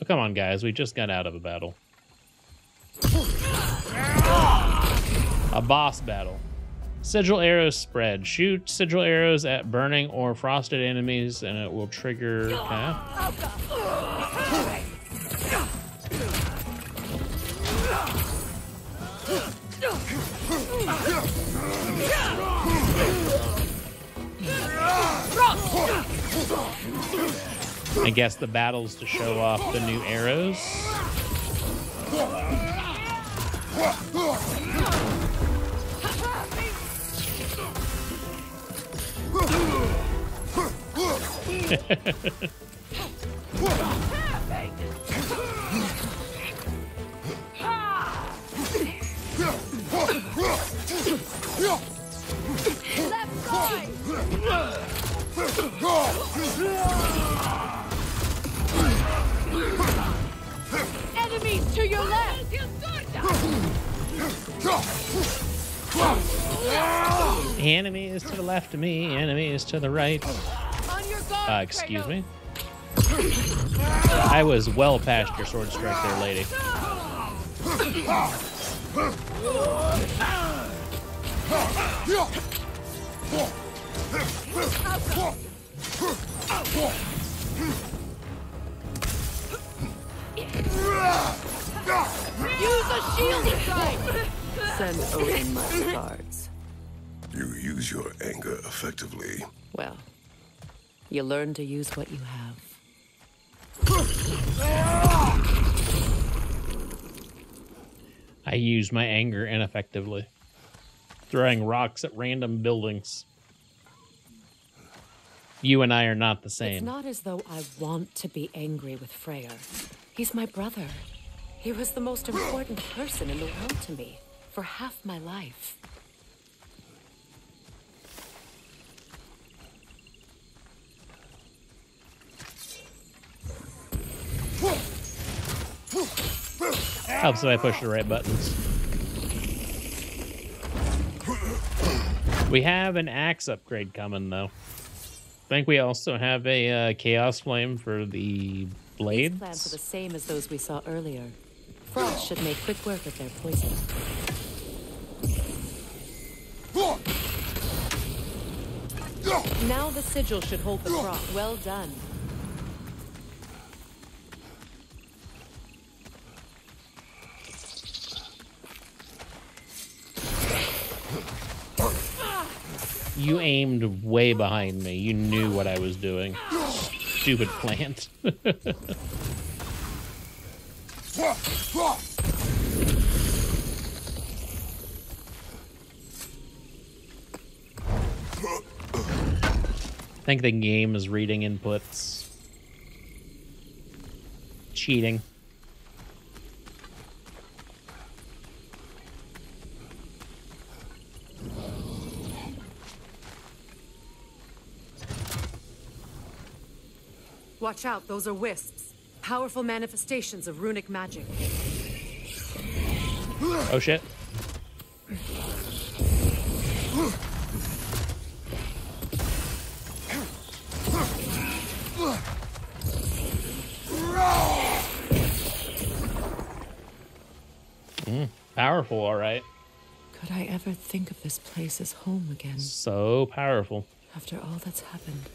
come on, guys. We just got out of a battle. A boss battle. Sigil arrows spread. Shoot sigil arrows at burning or frosted enemies, and it will trigger. I guess the battle's to show off the new arrows. Enemies to your left! Enemy is to the left of me, enemy is to the right. On your guard, Excuse me. I was well past your sword strike there, lady. Use a shield strike! Send Odin my regards. You use your anger effectively. Well, you learn to use what you have. I use my anger ineffectively. Throwing rocks at random buildings. You and I are not the same. It's not as though I want to be angry with Freyr. He's my brother. He was the most important person in the world to me for half my life. Helps if I push the right buttons. We have an axe upgrade coming, though. I think we also have a Chaos Flame for the blades. These plans are the same as those we saw earlier. Frost should make quick work of their poison. Now the sigil should hold the frost. Well done. You aimed way behind me. You knew what I was doing. Stupid plant. I think the game is reading inputs. Cheating. Watch out, those are wisps. Powerful manifestations of runic magic. Oh shit. Powerful, all right. Could I ever think of this place as home again? So powerful. After all that's happened.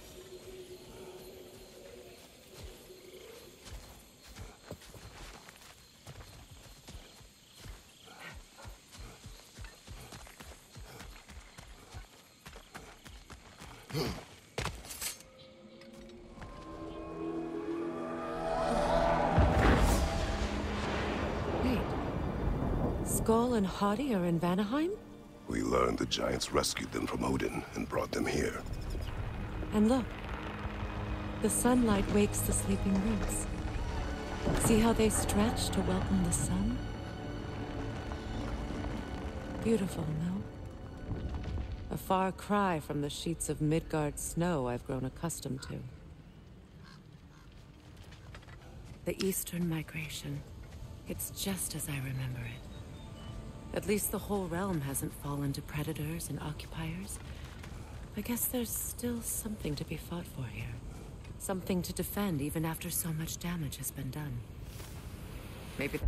Wait. Skull and Hati are in Vanaheim? We learned the giants rescued them from Odin and brought them here. And look. The sunlight wakes the sleeping roots. See how they stretch to welcome the sun? Beautiful, no? A far cry from the sheets of Midgard snow I've grown accustomed to. The Eastern Migration. It's just as I remember it. At least the whole realm hasn't fallen to predators and occupiers. I guess there's still something to be fought for here. Something to defend even after so much damage has been done. Maybe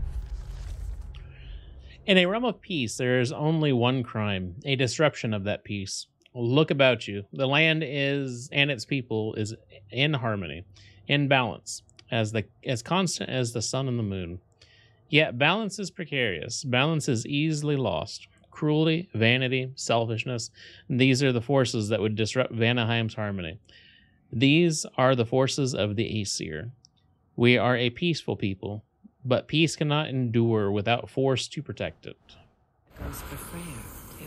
In a realm of peace, there is only one crime, a disruption of that peace. Look about you. The land is and its people is in harmony, in balance, as constant as the sun and the moon. Yet balance is precarious. Balance is easily lost. Cruelty, vanity, selfishness, these are the forces that would disrupt Vanaheim's harmony. These are the forces of the Aesir. We are a peaceful people, but peace cannot endure without force to protect it. goes for Freya, too.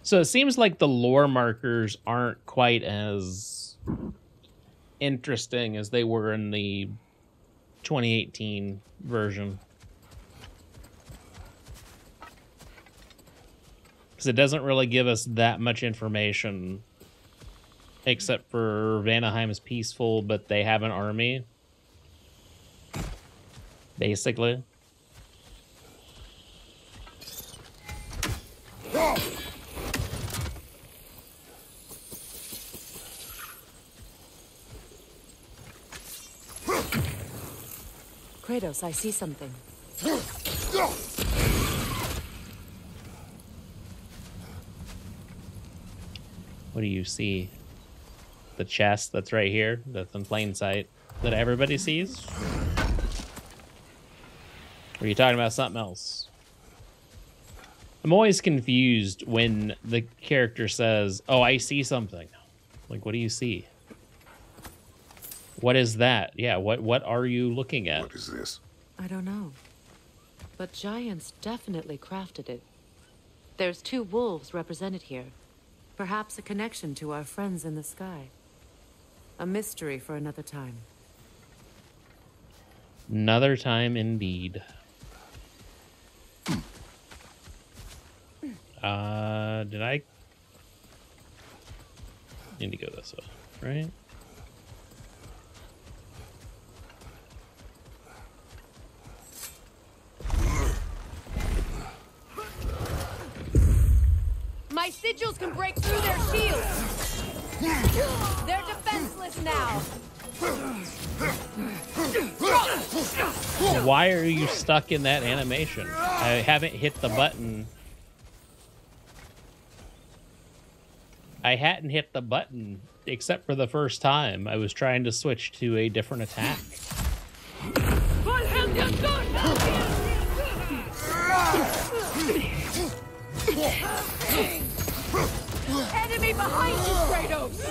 So it seems like the lore markers aren't quite as interesting as they were in the 2018 version. Because it doesn't really give us that much information, except for Vanaheim is peaceful, but they have an army. Basically. Kratos, I see something. What do you see? The chest that's right here, that's in plain sight, that everybody sees? Or are you talking about something else? I'm always confused when the character says, "Oh, I see something." Like, what do you see? What is that? Yeah, what are you looking at? What is this? I don't know. But giants definitely crafted it. There's 2 wolves represented here. Perhaps a connection to our friends in the sky. A mystery for another time. Another time indeed. Did I need to go this way, right? My sigils can break through their shields. They're defenseless now. Why are you stuck in that animation? I haven't hit the button. I hadn't hit the button except for the first time. I was trying to switch to a different attack. Enemy behind you, Kratos!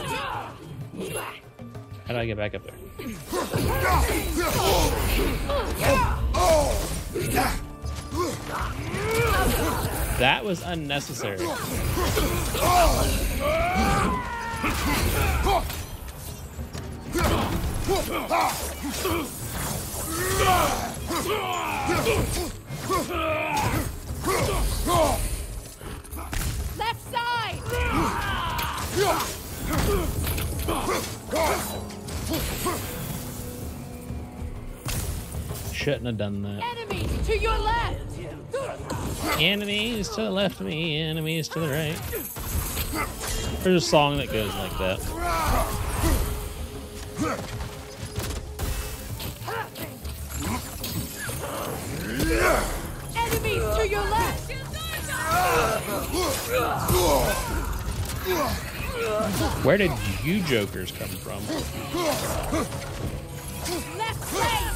How do I get back up there? That was unnecessary. Left side! Shouldn't have done that. Enemies to your left! Enemies to the left of me, enemies to the right. There's a song that goes like that. Enemies to your left! Where did you jokers come from? Left flank!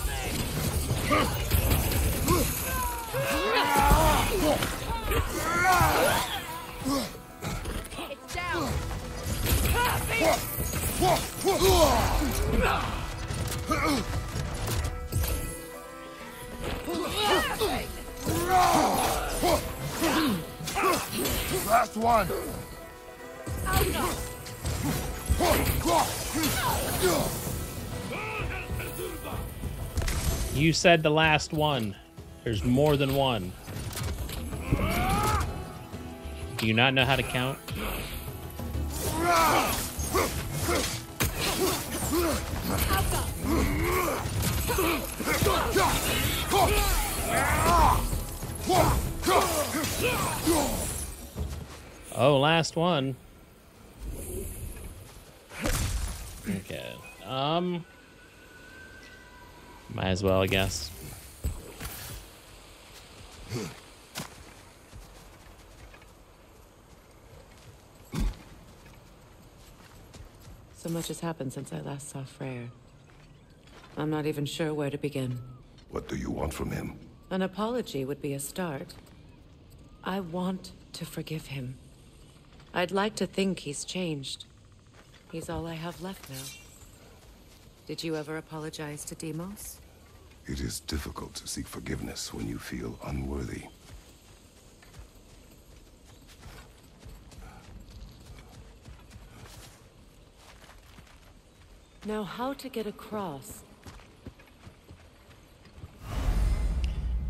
It's down! Last one. You said the last one. There's more than one. Do you not know how to count? Oh, last one. Okay. Might as well, I guess. So much has happened since I last saw Freyr. I'm not even sure where to begin. What do you want from him? An apology would be a start. I want to forgive him. I'd like to think he's changed. He's all I have left now. Did you ever apologize to Deimos? It is difficult to seek forgiveness when you feel unworthy. Now, how to get across?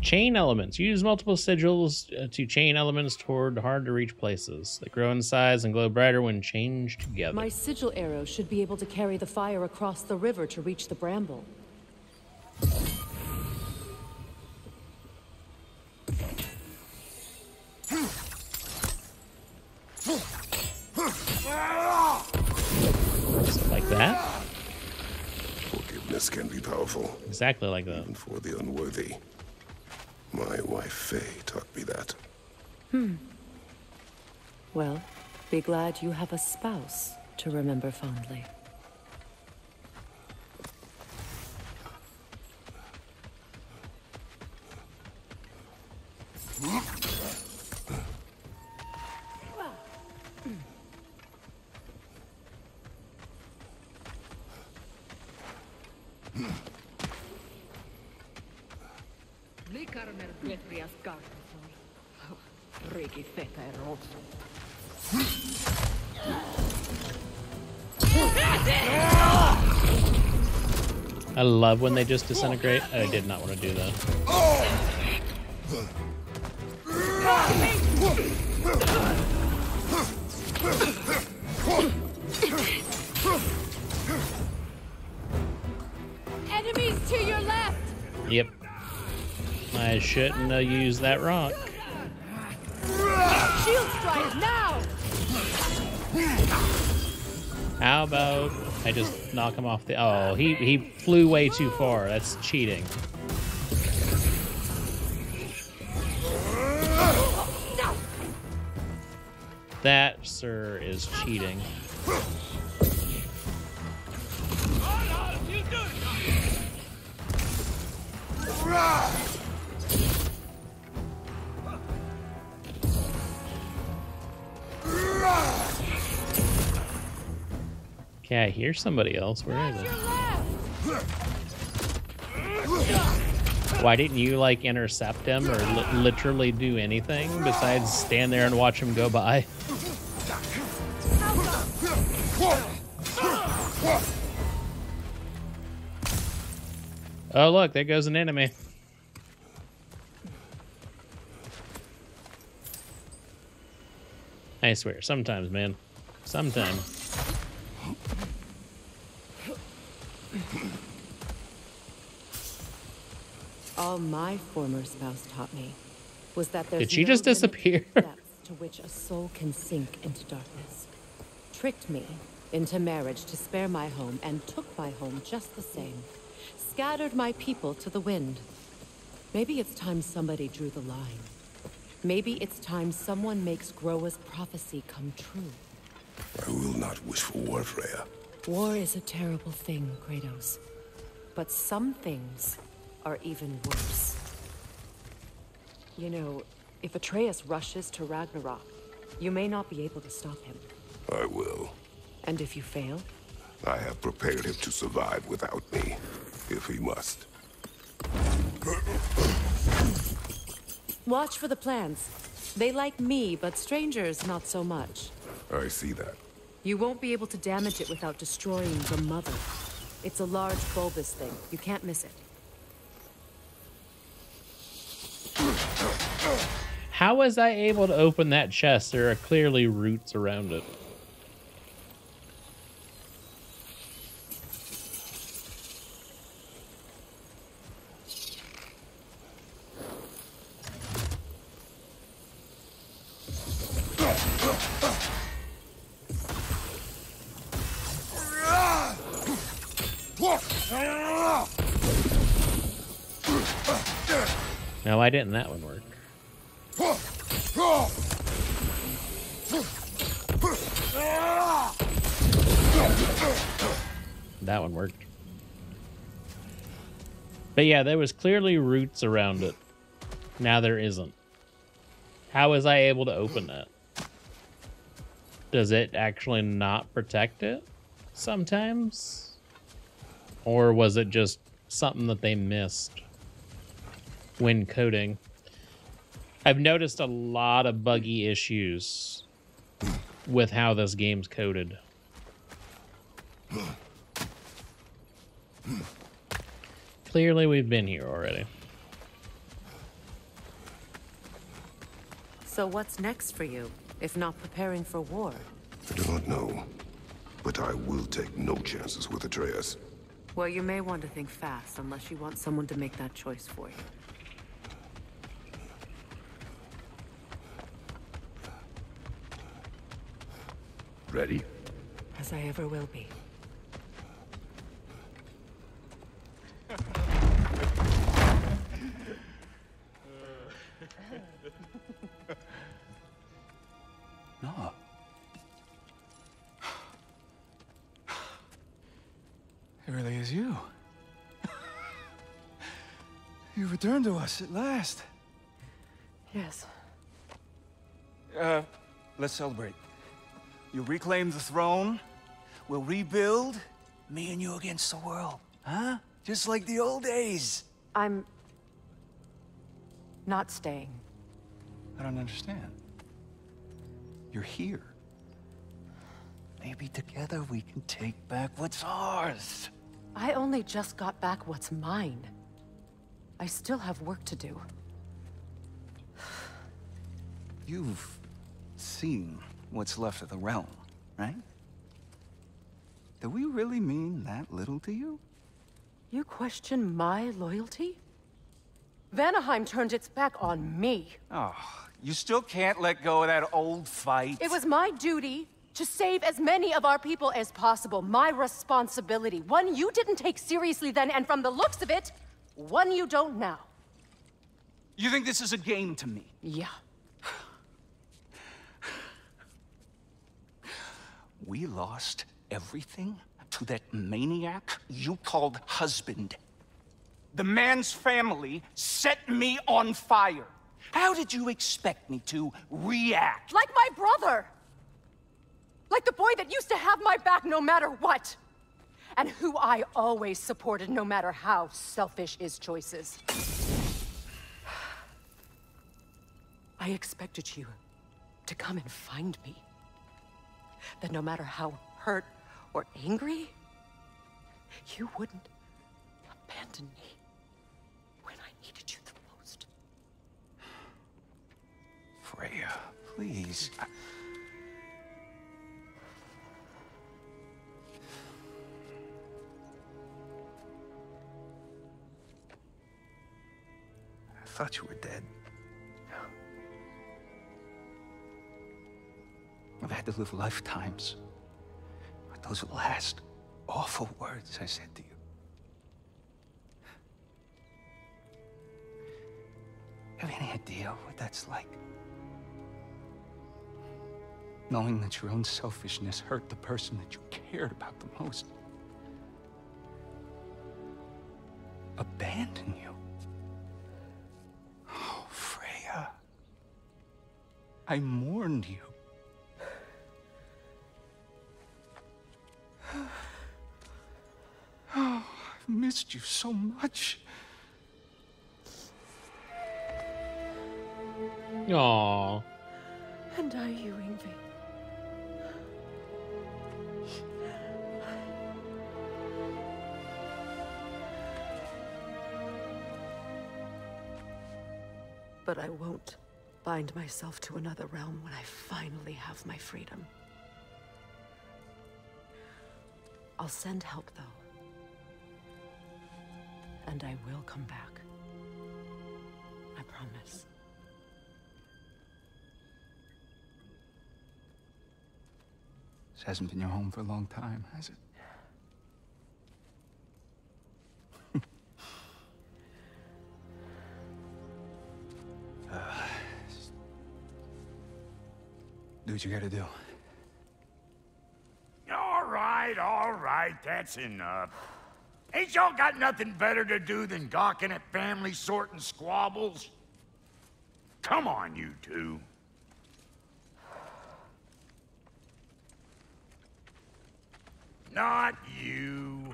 Chain elements. Use multiple sigils to chain elements toward hard-to-reach places that grow in size and glow brighter when chained together. My sigil arrow should be able to carry the fire across the river to reach the bramble. Like that? Forgiveness can be powerful, Exactly like that. even for the unworthy. My wife, Faye, taught me that. Well, be glad you have a spouse to remember fondly. I love when they just disintegrate. I did not want to do that. Enemies to your left! Yep. I shouldn't have used that rock. Shield strike now! How about I just knock him off the... Oh, he flew way too far. That's cheating. That, sir, is cheating. Okay, I hear somebody else. Where is it? Why didn't you, like, intercept him or literally do anything besides stand there and watch him go by? Oh, look, there goes an enemy. I swear, sometimes, man. Sometimes. All my former spouse taught me was that there's Did she no just limit disappear? to the depths to which a soul can sink into darkness. Tricked me into marriage to spare my home and took my home just the same. Scattered my people to the wind. Maybe it's time somebody drew the line. Maybe it's time someone makes Groa's prophecy come true. I will not wish for war, Freya. War is a terrible thing, Kratos. But some things are even worse. You know, if Atreus rushes to Ragnarok, you may not be able to stop him. I will. And if you fail? I have prepared him to survive without me, if he must. Watch for the plants. They like me, but strangers not so much. I see that. You won't be able to damage it without destroying the mother. It's a large bulbous thing. You can't miss it. How was I able to open that chest? There are clearly roots around it. No, why didn't that one work? That one worked. But yeah, there was clearly roots around it. Now there isn't. How was I able to open that? Does it actually not protect it sometimes? Or was it just something that they missed when coding? I've noticed a lot of buggy issues with how this game's coded. Clearly, we've been here already. So what's next for you, if not preparing for war? I do not know, but I will take no chances with Atreus. Well, you may want to think fast, unless you want someone to make that choice for you. Ready? As I ever will be. No. It really is you. You returned to us at last. Yes. Let's celebrate. You reclaim the throne. We'll rebuild. Me and you against the world. Huh? Just like the old days. I'm not staying. I don't understand. You're here. Maybe together we can take back what's ours. I only just got back what's mine. I still have work to do. You've seen what's left of the realm, right? Do we really mean that little to you? You question my loyalty? Vanaheim turned its back on me. Oh, you still can't let go of that old fight. It was my duty to save as many of our people as possible. My responsibility. One you didn't take seriously then, and from the looks of it, one you don't now. You think this is a game to me? Yeah. We lost everything to that maniac you called husband. The man's family set me on fire. How did you expect me to react? Like my brother! Like the boy that used to have my back no matter what! And who I always supported no matter how selfish his choices. I expected you to come and find me. That no matter how hurt or angry, you wouldn't abandon me when I needed you the most. Freya, please. I thought you were dead. I've had to live lifetimes with those last awful words I said to you. Have any idea what that's like? Knowing that your own selfishness hurt the person that you cared about the most. Abandon you. Oh, Freya. I mourned you. Oh, I've missed you so much. Aww. And are you, Yngvi? But I won't bind myself to another realm when I finally have my freedom. I'll send help, though. And I will come back. I promise. This hasn't been your home for a long time, has it? Do what you gotta do. All right, that's enough. Ain't y'all got nothing better to do than gawking at family sorting squabbles? Come on, you two. Not you.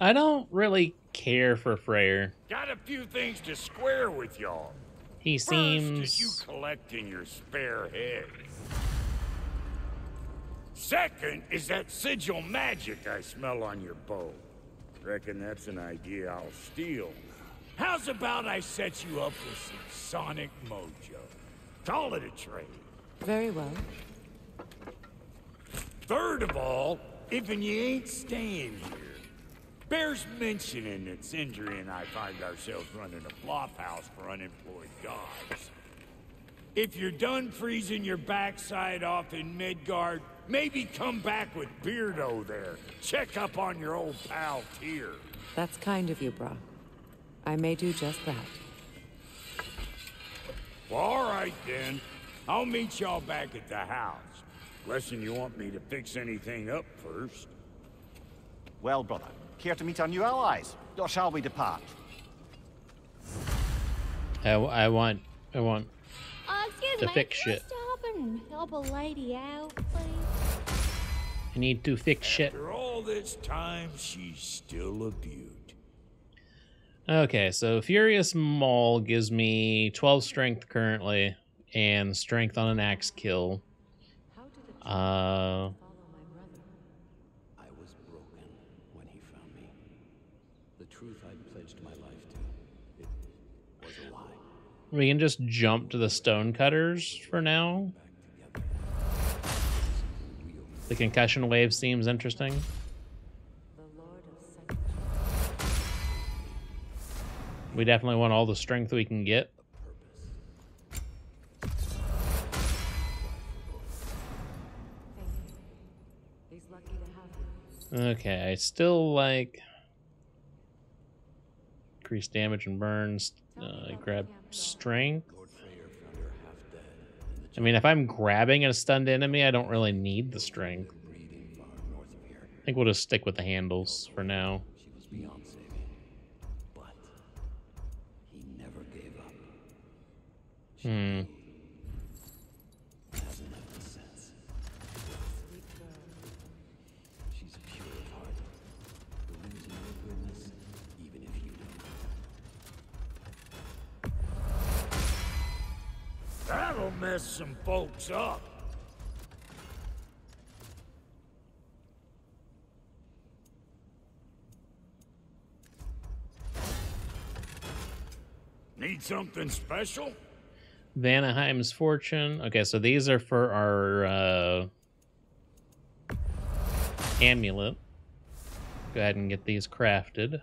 I don't really care for Freyr. Got a few things to square with y'all. He First seems... is you collecting your spare heads. Second is that sigil magic I smell on your bow. Reckon that's an idea I'll steal. How's about I set you up with some sonic mojo? Call it a trade. Very well. Third of all, if you ain't staying here, bears mentioning that Sindri and I find ourselves running a flop house for unemployed gods. If you're done freezing your backside off in Midgard, maybe come back with Beardo there. Check up on your old pal Tyr. That's kind of you, Brock. I may do just that. Well, all right then. I'll meet y'all back at the house. Unless you want me to fix anything up first. Well, brother, care to meet our new allies? Or shall we depart? I want Excuse to me, fix can I shit. stop and help a lady out, please? I need to fix shit. After all this time, she's still a beaut. Okay, so Furious Maul gives me 12 strength currently, and strength on an axe kill. I was broken when he found me. The truth I'd pledged my life to, it was a lie. We can just jump to the stonecutters for now. The concussion wave seems interesting. We definitely want all the strength we can get. Okay, I still like increased damage and burns. Grab strength. I mean, if I'm grabbing a stunned enemy, I don't really need the strength. I think we'll just stick with the handles for now. She was beyond saving, but he never gave up. Hasn't left the sense. She's pure of heart. Believes in your goodness, even if you don't. That'll mess some folks up. Need something special? Vanaheim's Fortune. Okay, so these are for our amulet. Go ahead and get these crafted.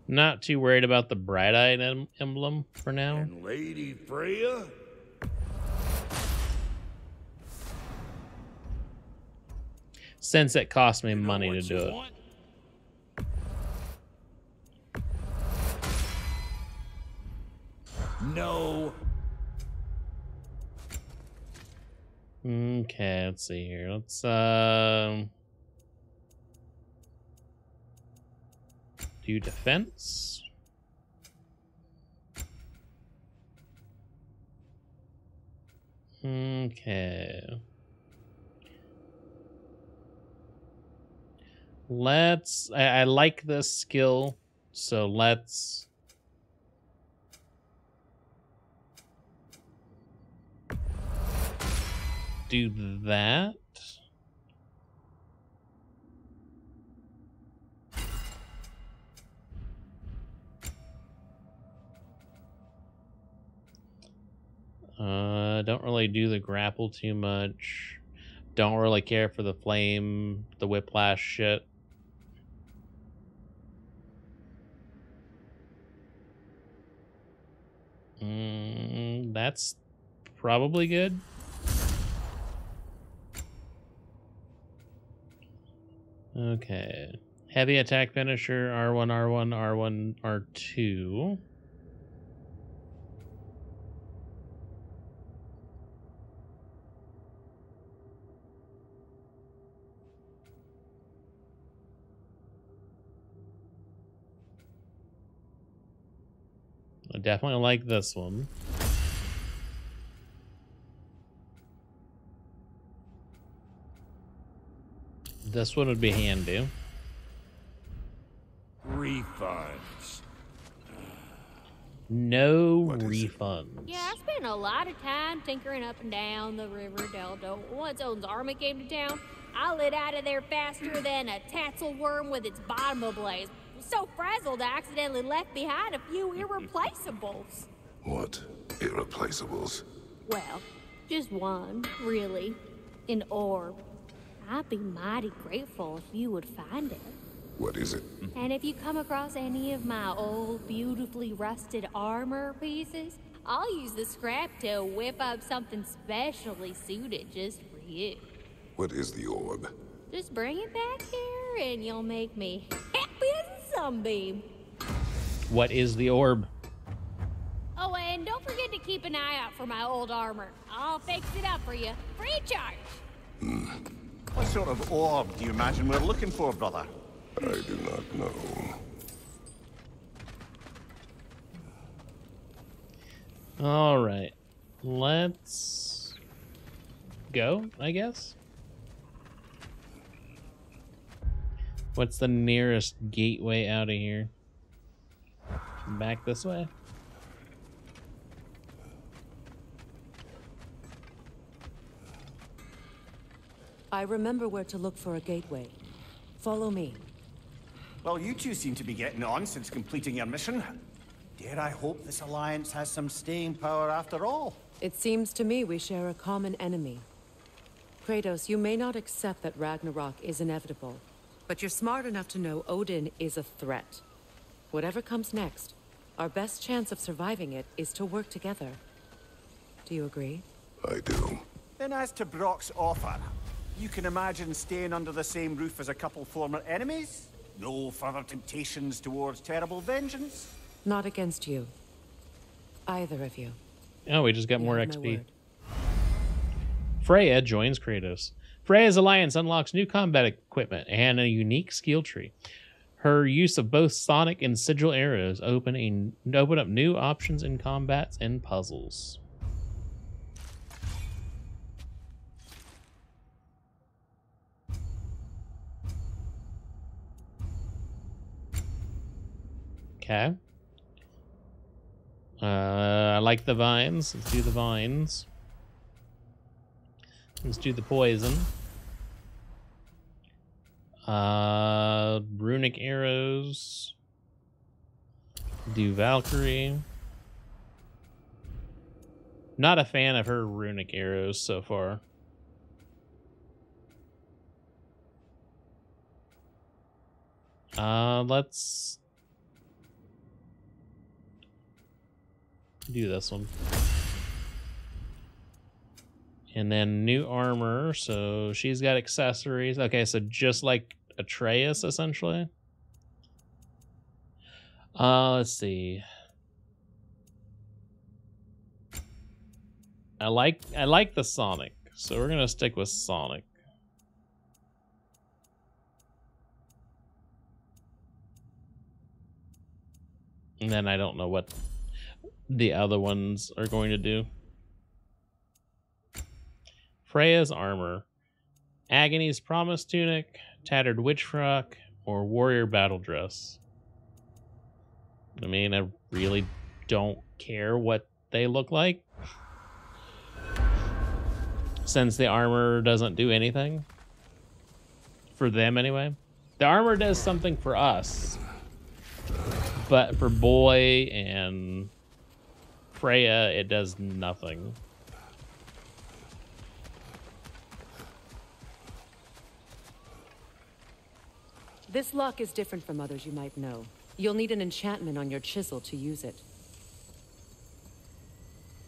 Not too worried about the bright-eyed emblem for now. And Lady Freya? Since it cost me You know money to what do you it. want? No. Okay, let's see here. Let's do defense. Okay. Let's I like this skill, so let's do that. Don't really do the grapple too much. Don't really care for the flame, the whiplash shit. That's probably good. Okay. Heavy attack finisher, R1, R1, R1, R2. I definitely like this one. This one would be handy. Refunds. No refunds. Yeah, I spent a lot of time tinkering up and down the river delta. Once Odin's army came to town, I lit out of there faster than a tassel worm with its bottom ablaze. So frazzled, I accidentally left behind a few irreplaceables. What irreplaceables? Well, just one, really. An orb. I'd be mighty grateful if you would find it. What is it? And if you come across any of my old, beautifully rusted armor pieces, I'll use the scrap to whip up something specially suited just for you. What is the orb? Just bring it back here and you'll make me happy as a sunbeam. What is the orb? Oh, and don't forget to keep an eye out for my old armor. I'll fix it up for you, free of charge. What sort of orb do you imagine we're looking for, brother? I do not know. All right. Let's go, I guess. What's the nearest gateway out of here? Back this way? I remember where to look for a gateway. Follow me. Well, you two seem to be getting on since completing your mission. Dare I hope this alliance has some staying power after all? It seems to me we share a common enemy. Kratos, you may not accept that Ragnarok is inevitable, but you're smart enough to know Odin is a threat. Whatever comes next, our best chance of surviving it is to work together. Do you agree? I do. Then as to Brock's offer, you can imagine staying under the same roof as a couple former enemies? No further temptations towards terrible vengeance? Not against you. Either of you. Oh, we just got You more have my XP. word. Freya joins Kratos. Freya's alliance unlocks new combat equipment and a unique skill tree. Her use of both sonic and sigil arrows open up new options in combats and puzzles. Okay. I like the vines. Let's do the vines. Let's do the poison. Runic arrows. Do Valkyrie. Not a fan of her runic arrows so far. Let's do this one. And then new armor, so she's got accessories. Okay, so just like Atreus, essentially. Let's see. I like the Sonic, so we're gonna stick with Sonic. And then I don't know what the other ones are going to do. Freya's armor. Agony's promise tunic, tattered witch frock, or warrior battle dress. I mean, I really don't care what they look like, since the armor doesn't do anything. For them, anyway. The armor does something for us, but for Boy and Freya, it does nothing. This lock is different from others you might know. You'll need an enchantment on your chisel to use it.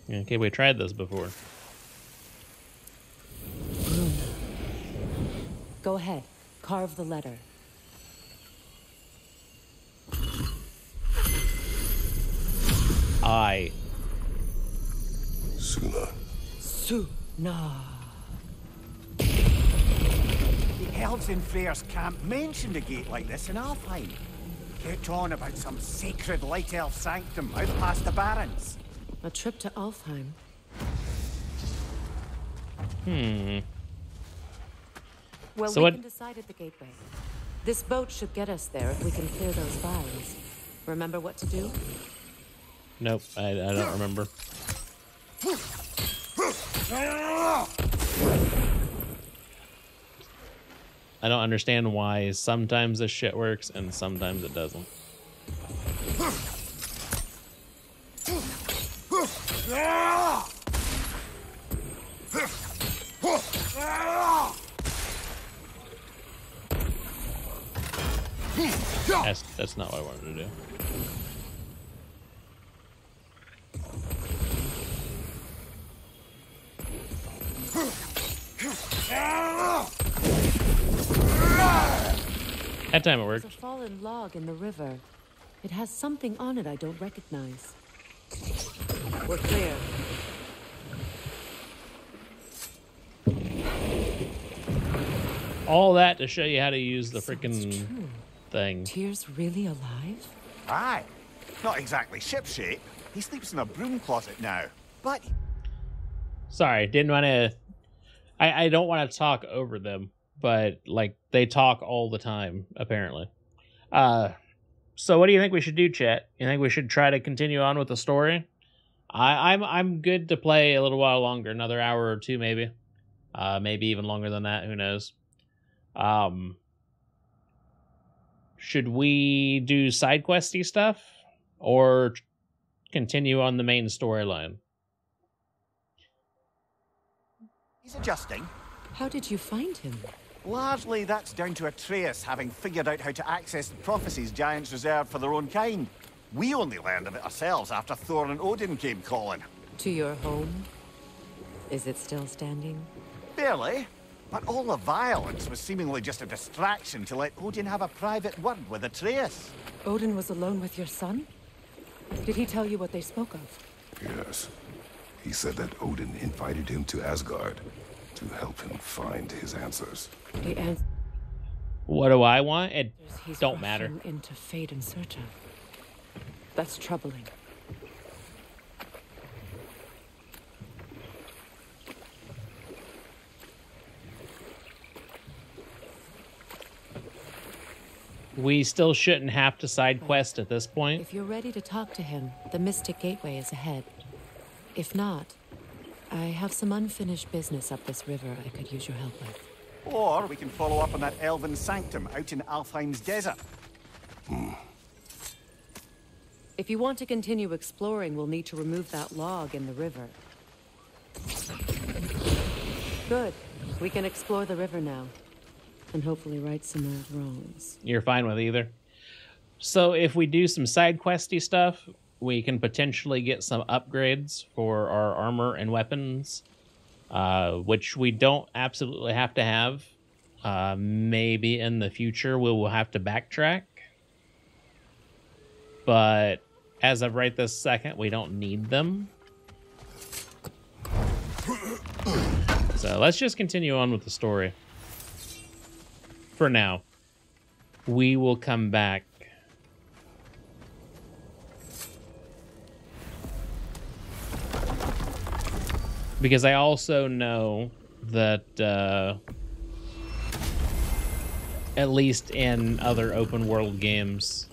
Okay, we tried this before. Go ahead. Carve the letter. Suna. Suna. The elves in Freyr's camp mentioned a gate like this in Alfheim. Kept on about some sacred light elf sanctum out past the barrens. A trip to Alfheim. Well, So we what- can decide at the gateway. This boat should get us there if we can clear those vines. Remember what to do? Nope, I don't remember. I don't understand why sometimes this shit works and sometimes it doesn't. That's not what I wanted to do. That time it worked. There's a fallen log in the river. It has something on it I don't recognize. We're clear. All that to show you how to use the So freaking it's true. thing. Tyr's really alive? Aye. Not exactly shipshape. He sleeps in a broom closet now. But Sorry, didn't want to. I don't want to talk over them, but like they talk all the time apparently. So what do you think we should do, chat? You think we should try to continue on with the story? I'm good to play a little while longer, another hour or two maybe, maybe even longer than that. Who knows? Should we do side questy stuff or continue on the main storyline? he's adjusting. How did you find him? Largely, that's down to Atreus having figured out how to access the prophecies giants reserved for their own kind. We only learned of it ourselves after Thor and Odin came calling. To your home? Is it still standing? Barely. But all the violence was seemingly just a distraction to let Odin have a private word with Atreus. Odin was alone with your son? Did he tell you what they spoke of? Yes. He said that Odin invited him to Asgard to help him find his answers. The answers What do I want? It he's don't matter. rushing into fate in search of. That's troubling. We still shouldn't have to side quest at this point. If you're ready to talk to him, the Mystic Gateway is ahead. If not, I have some unfinished business up this river I could use your help with. Or we can follow up on that elven sanctum out in Alfheim's desert. If you want to continue exploring, we'll need to remove that log in the river. Good. We can explore the river now. And hopefully right some old wrongs. You're fine with either. So if we do some side questy stuff, we can potentially get some upgrades for our armor and weapons, which we don't absolutely have to have. Maybe in the future we will have to backtrack. But as of right this second, we don't need them. So let's just continue on with the story. For now, we will come back. Because I also know that, at least in other open world games,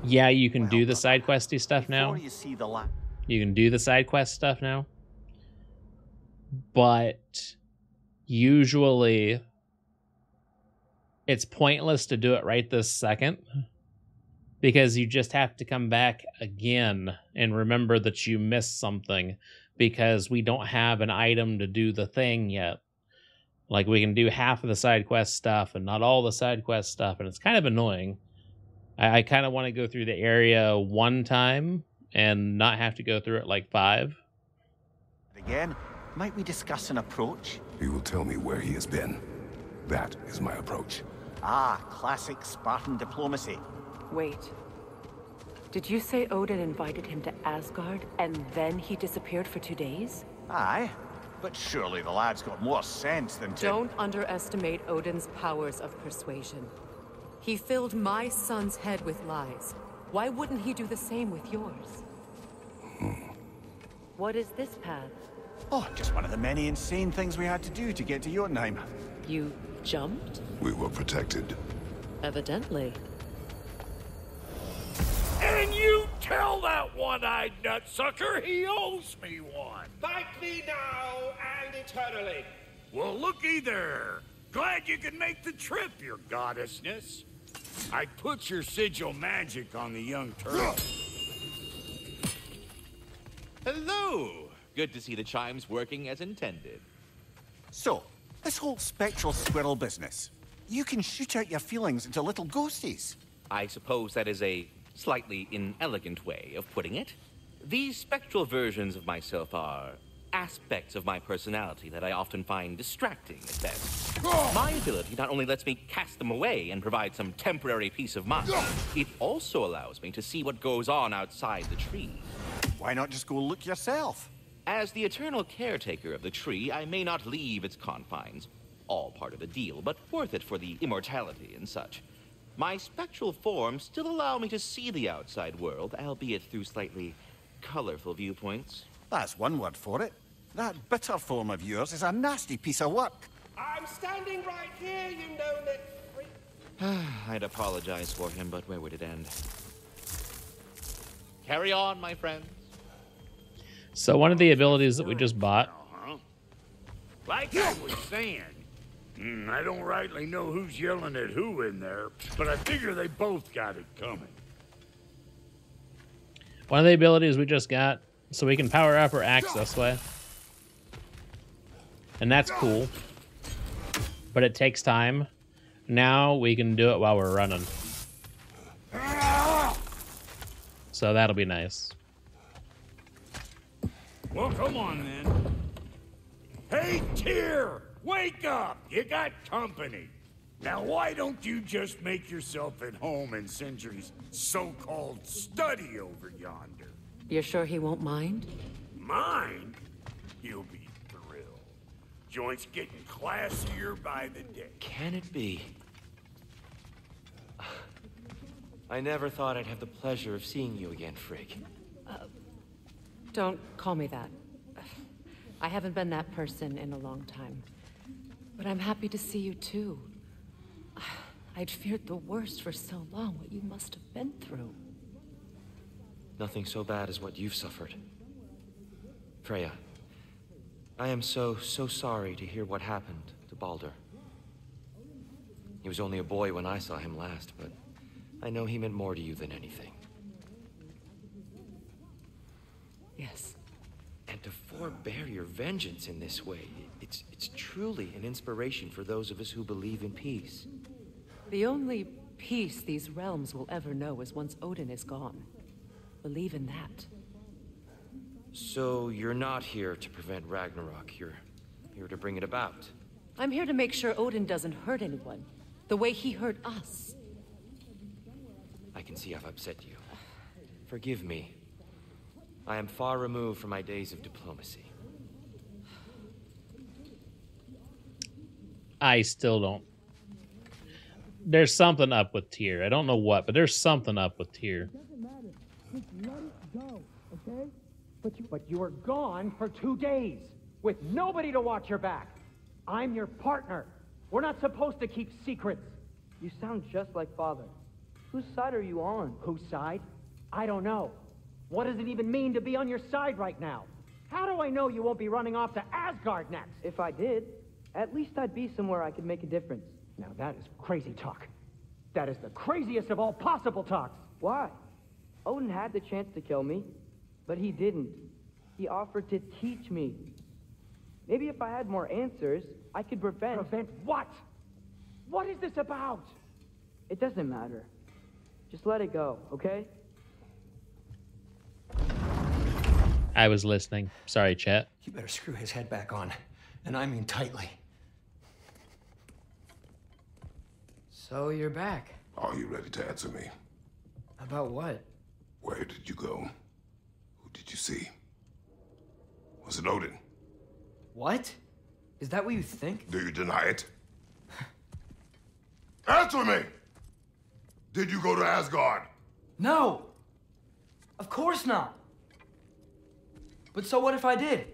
yeah, you can do the side questy stuff now. Before you see the light. You can do the side quest stuff now. But usually it's pointless to do it right this second because you just have to come back again and remember that you missed something because we don't have an item to do the thing yet. Like we can do half of the side quest stuff and not all the side quest stuff, and it's kind of annoying. I kind of want to go through the area one time and not have to go through it like 5. Again, might we discuss an approach? He will tell me where he has been. That is my approach. Ah, classic Spartan diplomacy. Wait. Did you say Odin invited him to Asgard and then he disappeared for 2 days? Aye, but surely the lad's got more sense than to... Don't underestimate Odin's powers of persuasion. He filled my son's head with lies. Why wouldn't he do the same with yours? What is this path? Oh, just one of the many insane things we had to do to get to Jotunheim. You jumped? We were protected. Evidently. And you tell that one-eyed nutsucker he owes me one. Fight me now and eternally. Well, looky there. Glad you could make the trip, your goddessness. I put your sigil magic on the young turtle. Hello. Good to see the chimes working as intended. So, this whole spectral squirrel business. You can shoot out your feelings into little ghosties. I suppose that is a slightly inelegant way of putting it. These spectral versions of myself are aspects of my personality that I often find distracting at best. My ability not only lets me cast them away and provide some temporary peace of mind, it also allows me to see what goes on outside the tree. Why not just go look yourself? As the eternal caretaker of the tree, I may not leave its confines. All part of the deal, but worth it for the immortality and such. My spectral forms still allow me to see the outside world, albeit through slightly colorful viewpoints. That's one word for it. That bitter form of yours is a nasty piece of work. I'm standing right here, you know-lit freak. I'd apologize for him, but where would it end? Carry on, my friends. So one of the abilities that we just bought. Like I was saying, I don't rightly know who's yelling at who in there, but I figure they both got it coming. One of the abilities we just got, so we can power up our axe this way. And that's cool. But it takes time. Now we can do it while we're running. So that'll be nice. Well, come on then. Hey, Tyr! Wake up! You got company. Now, why don't you just make yourself at home in Sindri's so-called study over yonder? You're sure he won't mind? Mind? You'll be thrilled. Joint's getting classier by the day. Can it be? I never thought I'd have the pleasure of seeing you again, Frigg. Don't call me that. I haven't been that person in a long time. But I'm happy to see you too. I'd feared the worst for so long, what you must have been through. Nothing so bad as what you've suffered. Freya, I am so sorry to hear what happened to Baldur. He was only a boy when I saw him last, but I know he meant more to you than anything. Yes. And to forbear your vengeance in this way, it's truly an inspiration for those of us who believe in peace. The only peace these realms will ever know is once Odin is gone. Believe in that. So you're not here to prevent Ragnarok, you're here to bring it about. I'm here to make sure Odin doesn't hurt anyone, the way he hurt us. I can see I've upset you. Forgive me. I am far removed from my days of diplomacy. I still don't. There's something up with Tyr. I don't know what, but there's something up with Tyr. Doesn't matter. Just let it go, okay? But you were gone for 2 days with nobody to watch your back. I'm your partner. We're not supposed to keep secrets. You sound just like Father. Whose side are you on? Whose side? I don't know. What does it even mean to be on your side right now? How do I know you won't be running off to Asgard next? If I did, at least I'd be somewhere I could make a difference. Now that is crazy talk. That is the craziest of all possible talks. Why? Odin had the chance to kill me, but he didn't. He offered to teach me. Maybe if I had more answers, I could prevent... Prevent what? What is this about? It doesn't matter. Just let it go, okay? I was listening. Sorry, chat. You better screw his head back on. And I mean tightly. So you're back. Are you ready to answer me? About what? Where did you go? Who did you see? Was it Odin? What? Is that what you think? Do you deny it? Answer me! Did you go to Asgard? No! Of course not! But so what if I did?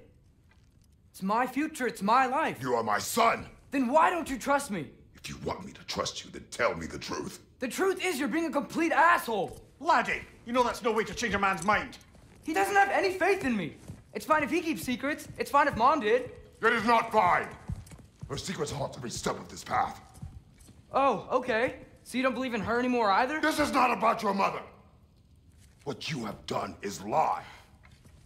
It's my future, it's my life. You are my son! Then why don't you trust me? If you want me to trust you, then tell me the truth. The truth is you're being a complete asshole! Laddie, you know that's no way to change a man's mind. He doesn't have any faith in me. It's fine if he keeps secrets. It's fine if Mom did. It is not fine! Her secrets haunt every step of this path. Oh, okay. So you don't believe in her anymore either? This is not about your mother. What you have done is lie.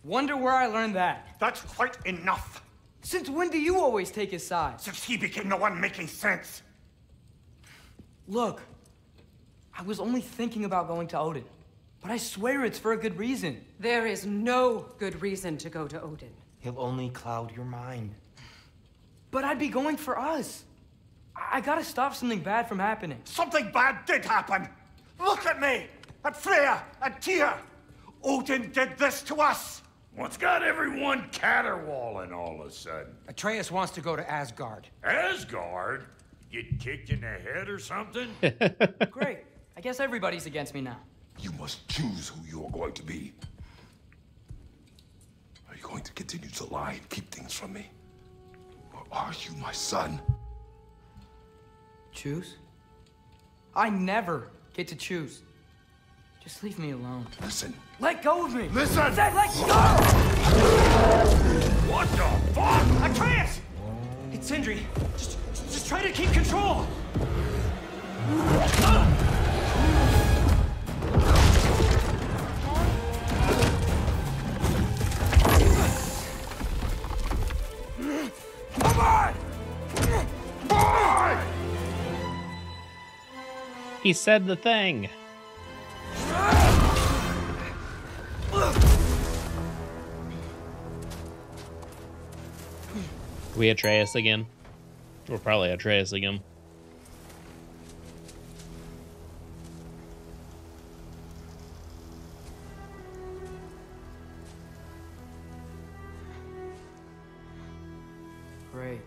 Wonder where I learned that. That's quite enough. Since when do you always take his side? Since he became the one making sense. Look, I was only thinking about going to Odin. But I swear it's for a good reason. There is no good reason to go to Odin. He'll only cloud your mind. But I'd be going for us. I gotta stop something bad from happening. Something bad did happen. Look at me, at Freya, at Tyr. Odin did this to us. What's got everyone caterwauling all of a sudden? Atreus wants to go to Asgard. Asgard? Get kicked in the head or something? Great. I guess everybody's against me now. You must choose who you are going to be. Are you going to continue to lie and keep things from me? Or are you my son? Choose? I never get to choose. Just leave me alone. Listen. Let go of me! Listen! I said let go! What the fuck? Atreus! It's Sindri. Just try to keep control. Come on! Boy! He said the thing. We Atreus again. We're probably Atreus again. Great.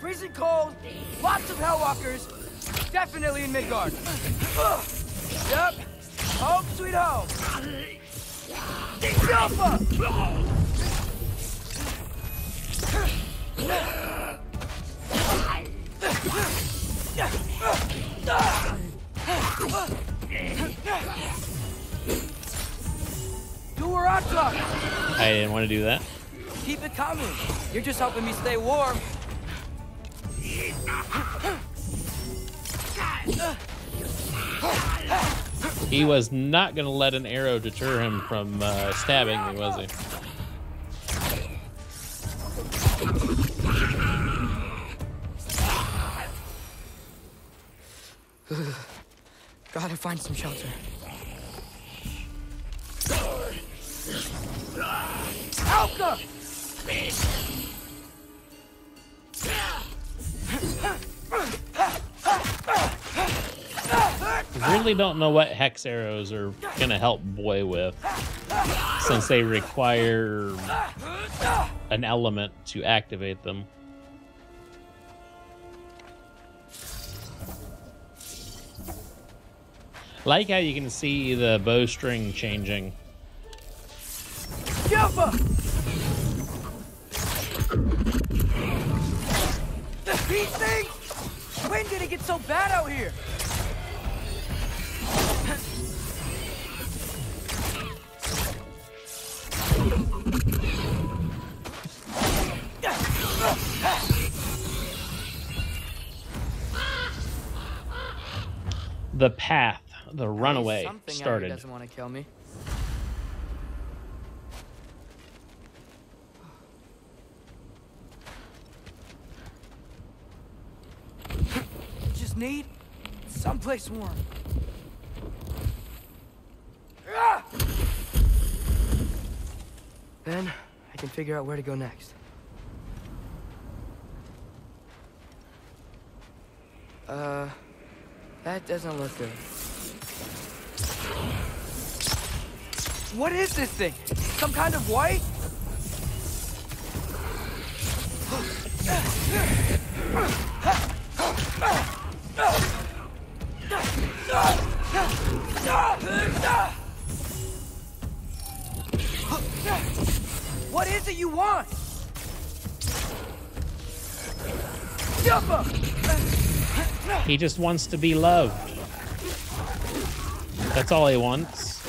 Freezing cold, lots of Hellwalkers, definitely in Midgard. Yep, home sweet home. Alpha! Do where I'm talking. I didn't want to do that. Keep it coming. You're just helping me stay warm. He was not going to let an arrow deter him from stabbing me, was he? Gotta find some shelter. Alka! Really don't know what hex arrows are gonna help Boy with, since they require an element to activate them. Like how you can see the bowstring changing. Alpha! These things! When did it get so bad out here? The path, the runaway, started. Doesn't want to kill me. need? Someplace warm. Then I can figure out where to go next. That doesn't look good. What is this thing? Some kind of white? What is it you want? He just wants to be loved. That's all he wants.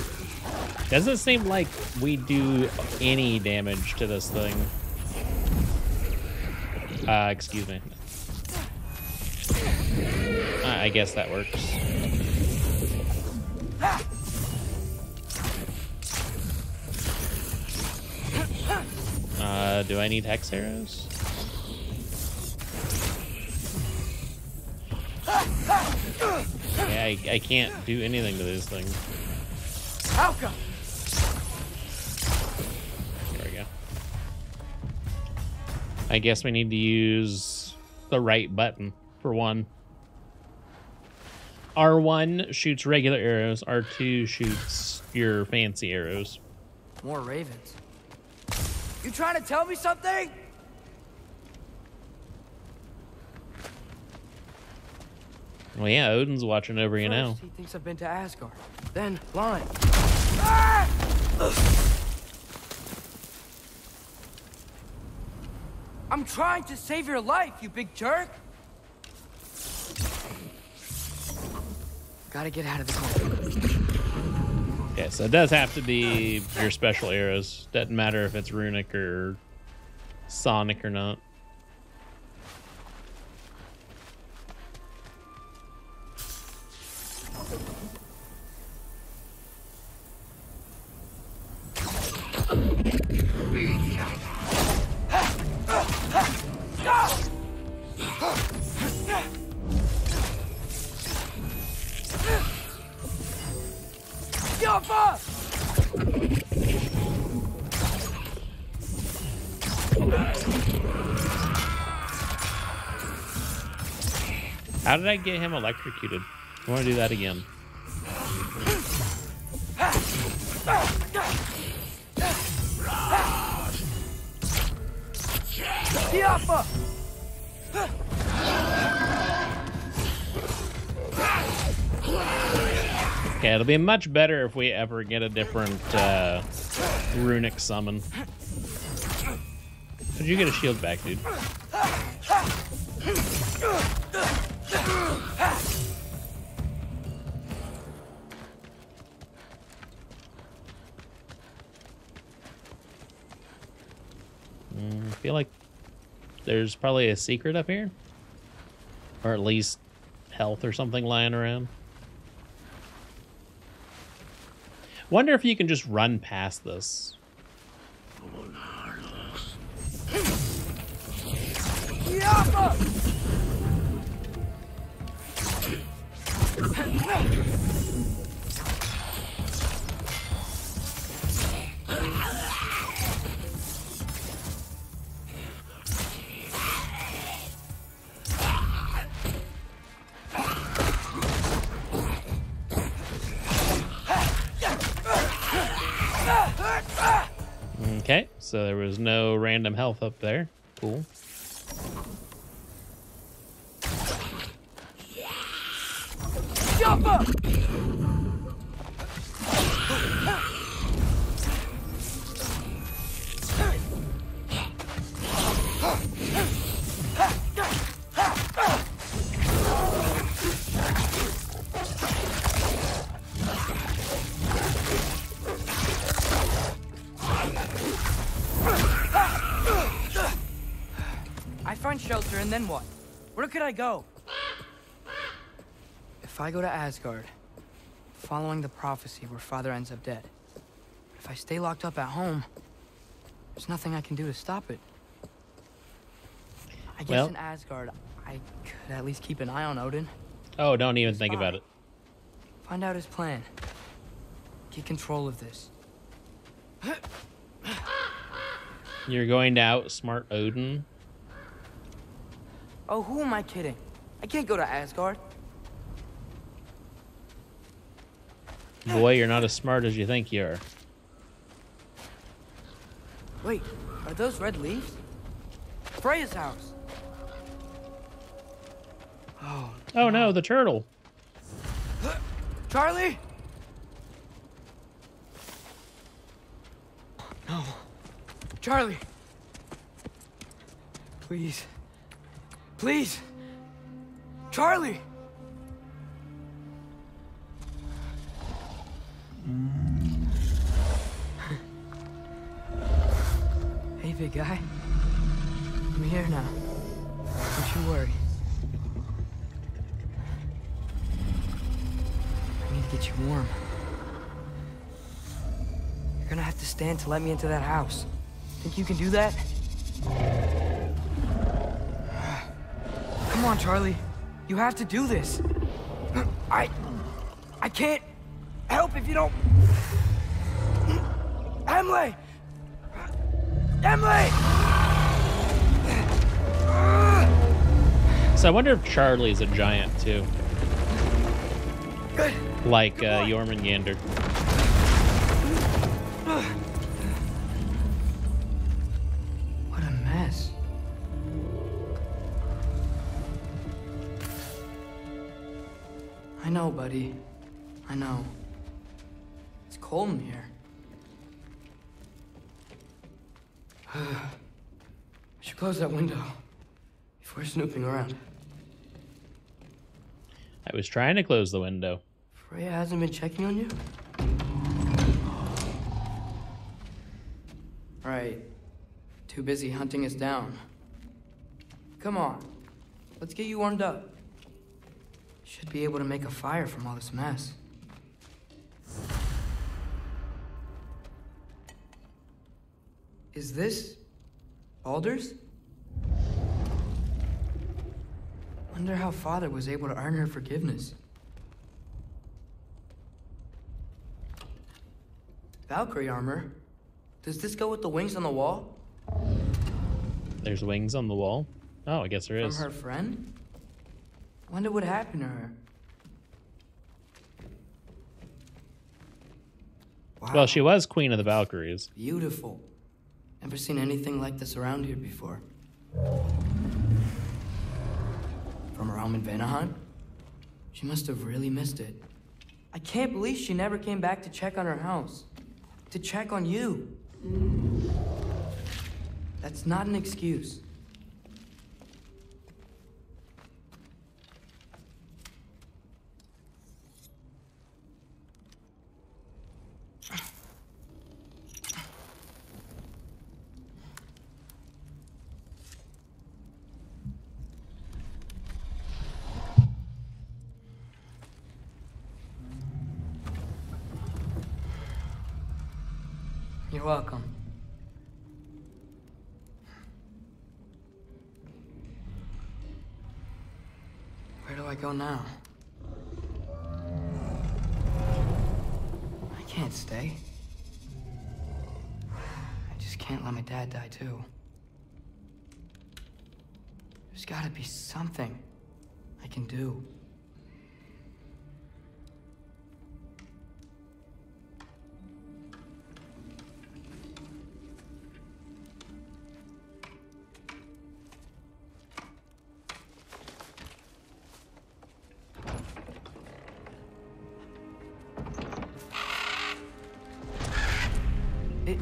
Doesn't seem like we do any damage to this thing. Excuse me. I guess that works. Do I need hex arrows? Yeah, I can't do anything to this thing. Alka! There we go. I guess we need to use the right button for one. R1 shoots regular arrows. R2 shoots your fancy arrows. More ravens. You trying to tell me something? Well, yeah, Odin's watching over you now. He thinks I've been to Asgard. Then blind. I'm trying to save your life, you big jerk. Gotta get out of the corner. Okay, so it does have to be your special arrows. Doesn't matter if it's runic or sonic or not. How did I get him electrocuted? I want to do that again. Okay, it'll be much better if we ever get a different runic summon. Did you get a shield back, dude? I feel like there's probably a secret up here. Or at least health or something lying around. Wonder if you can just run past this. Okay, so there was no random health up there. Cool. Jump up! I find shelter and then what? Where could I go? If I go to Asgard, following the prophecy where Father ends up dead. If I stay locked up at home, there's nothing I can do to stop it. I guess in Asgard, I could at least keep an eye on Odin. Oh, don't even think about it. Find out his plan. Get control of this. You're going to outsmart Odin? Oh, who am I kidding? I can't go to Asgard. Boy, you're not as smart as you think you are. Wait, are those red leaves? Freya's house. Oh no, the turtle. Charlie? No. Charlie. Please. Please. Charlie. Hey, big guy. I'm here now. Don't you worry. I need to get you warm. You're gonna have to stand to let me into that house. Think you can do that? Come on, Charlie. You have to do this. I can't help if you don't... Emily! Emily! So I wonder if Charlie's a giant too. Good. Like Jormungandr. What a mess. I know, buddy. I know. It's cold in here. I should close that window before snooping around. I was trying to close the window. Freya hasn't been checking on you? Right. Too busy hunting us down. Come on. Let's get you warmed up. Should be able to make a fire from all this mess. Is this Baldur's? Wonder how Father was able to earn her forgiveness. Valkyrie armor? Does this go with the wings on the wall? There's wings on the wall? Oh, I guess there is. From her friend? Wonder what happened to her. Wow. Well, she was Queen of the Valkyries. Beautiful. Never seen anything like this around here before. From her home in Vanaheim? She must have really missed it. I can't believe she never came back to check on her house. To check on you. That's not an excuse. You're welcome. Where do I go now? I can't stay. I just can't let my dad die too. There's gotta be something I can do.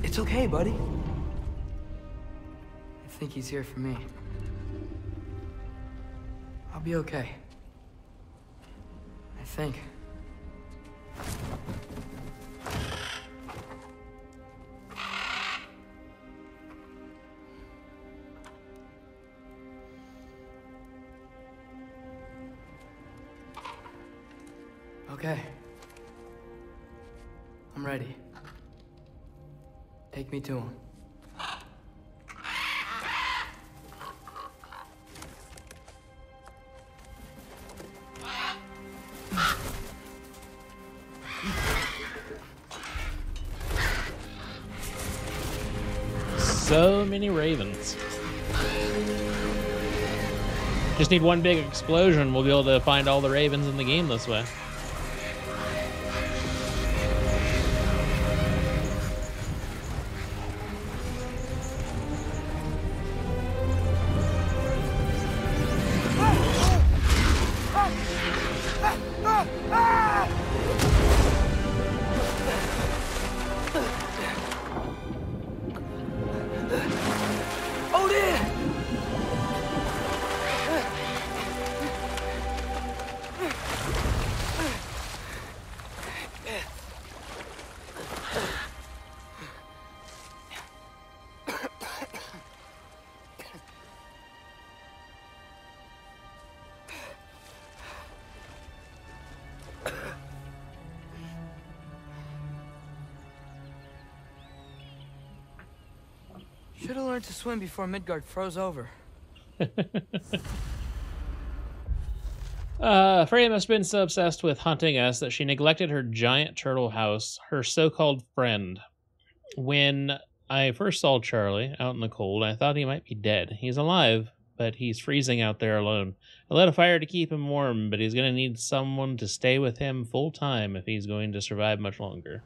It's okay, buddy. I think he's here for me. I'll be okay. I think. Okay. I'm ready. Take me to him. So many ravens. Just need one big explosion. We'll be able to find all the ravens in the game this way. Should have learned to swim before Midgard froze over. Freya must have been so obsessed with hunting us that she neglected her giant turtle house, her so-called friend. When I first saw Charlie out in the cold, I thought he might be dead. He's alive, but he's freezing out there alone. I lit a fire to keep him warm, but he's going to need someone to stay with him full time if he's going to survive much longer.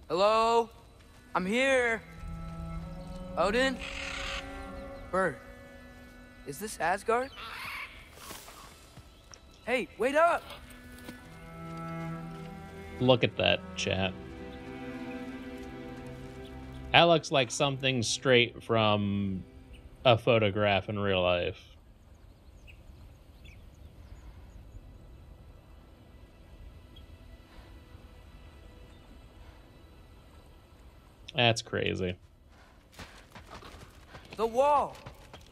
Hello? I'm here. Odin? Bird. Is this Asgard? Hey, wait up! Look at that, chat. That looks like something straight from a photograph in real life. That's crazy. The wall!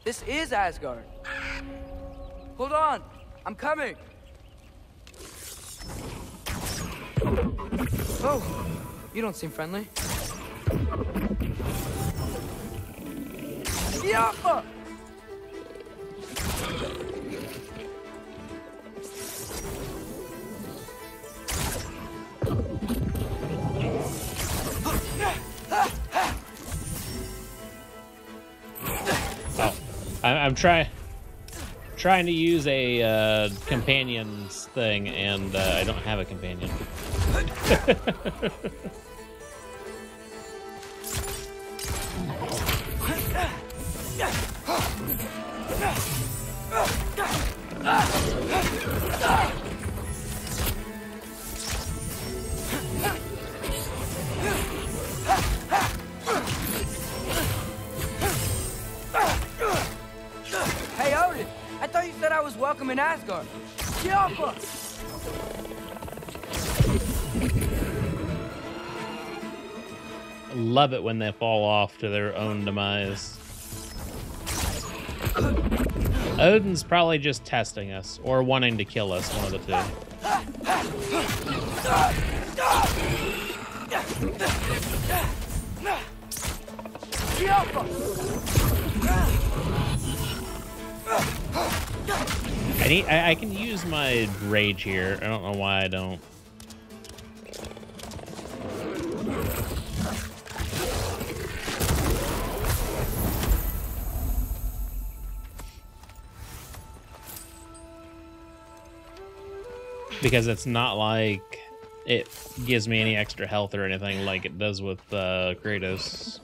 This is Asgard. Hold on, I'm coming. Oh, you don't seem friendly. Yappa! I'm trying to use a companions thing, and I don't have a companion. Hey, Odin! I thought you said I was welcome in Asgard. Yappa! Love it when they fall off to their own demise. Odin's probably just testing us, or wanting to kill us, one of the two. I can use my rage here. I don't know why I don't. Because it's not like it gives me any extra health or anything like it does with Kratos.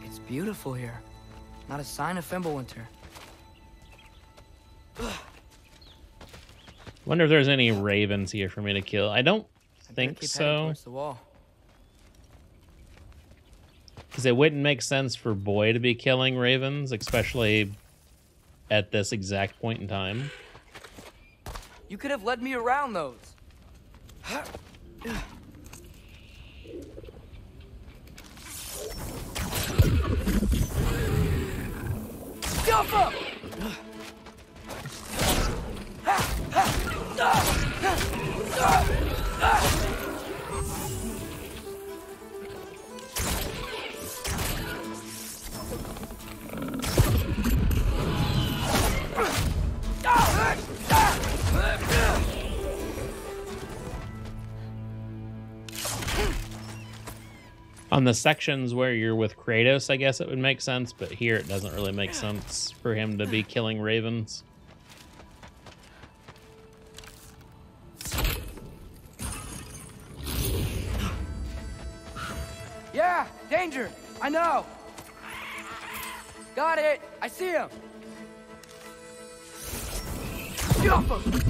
It's beautiful here. Not a sign of Fimbulwinter. Wonder if there's any ravens here for me to kill. I don't think so. Because it wouldn't make sense for Boy to be killing ravens, especially at this exact point in time. You could have led me around those. Jump up! On the sections where you're with Kratos, I guess it would make sense, but here it doesn't really make sense for him to be killing ravens. Yeah, danger. I know. Got it. I see him. Get off him.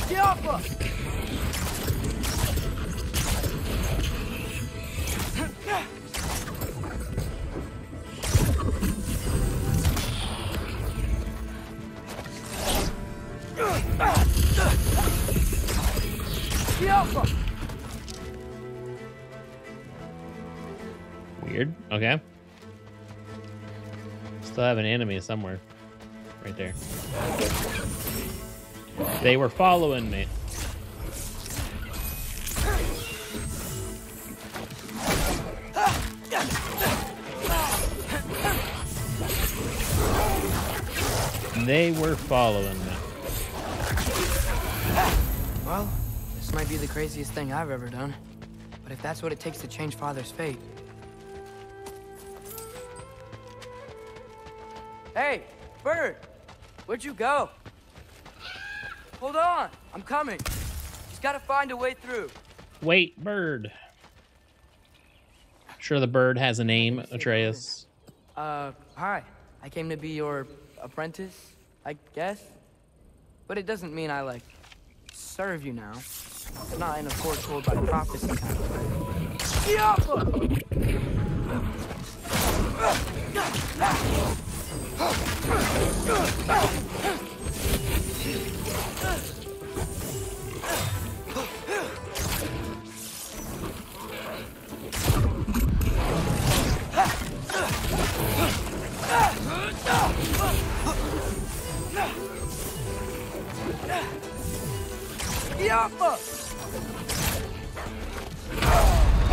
Get off him. Weird. Okay. Still have an enemy somewhere. Right there. They were following me. They were following me. Well, this might be the craziest thing I've ever done. But if that's what it takes to change Father's fate... Hey, Bird! Where'd you go? Hold on, I'm coming. Just gotta find a way through. Wait, Bird. Sure the bird has a name, Atreus. Hi. I came to be your apprentice, I guess. But it doesn't mean I, like, serve you now. It's not in a foretold by prophecy kind of way.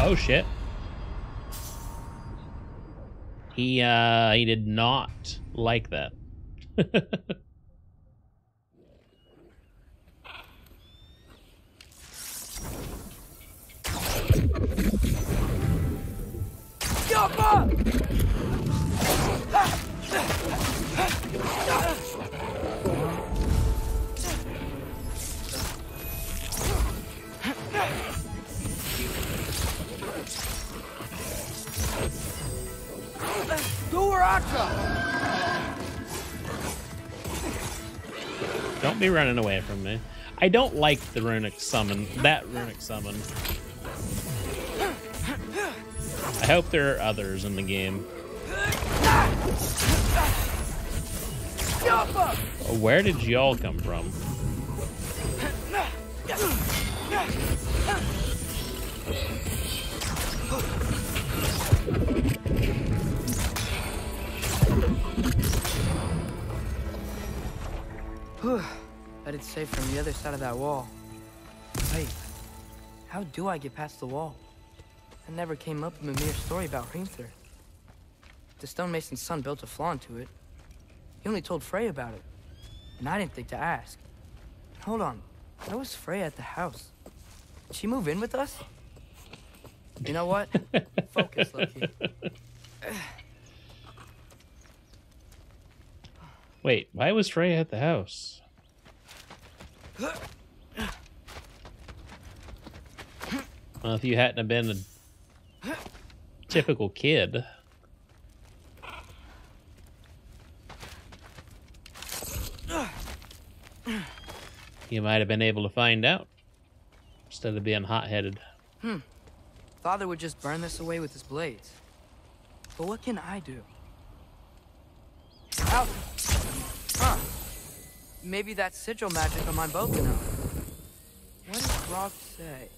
Oh shit. He did not like that. Don't be running away from me. I don't like the runic summon. That runic summon. I hope there are others in the game. Where did y'all come from? Bet it's safe from the other side of that wall. Wait, how do I get past the wall? That never came up in Mimir's story about Hrimthur. The stonemason's son built a flaw into it. He only told Frey about it, and I didn't think to ask. Hold on, why was Frey at the house? Did she move in with us? You know what? Focus, Loki. Wait, why was Frey at the house? Well, if you hadn't have been a typical kid. You might have been able to find out instead of being hot-headed. Father would just burn this away with his blades. But what can I do? Out. Huh. Maybe that's sigil magic on my Bugden. What does Rock say?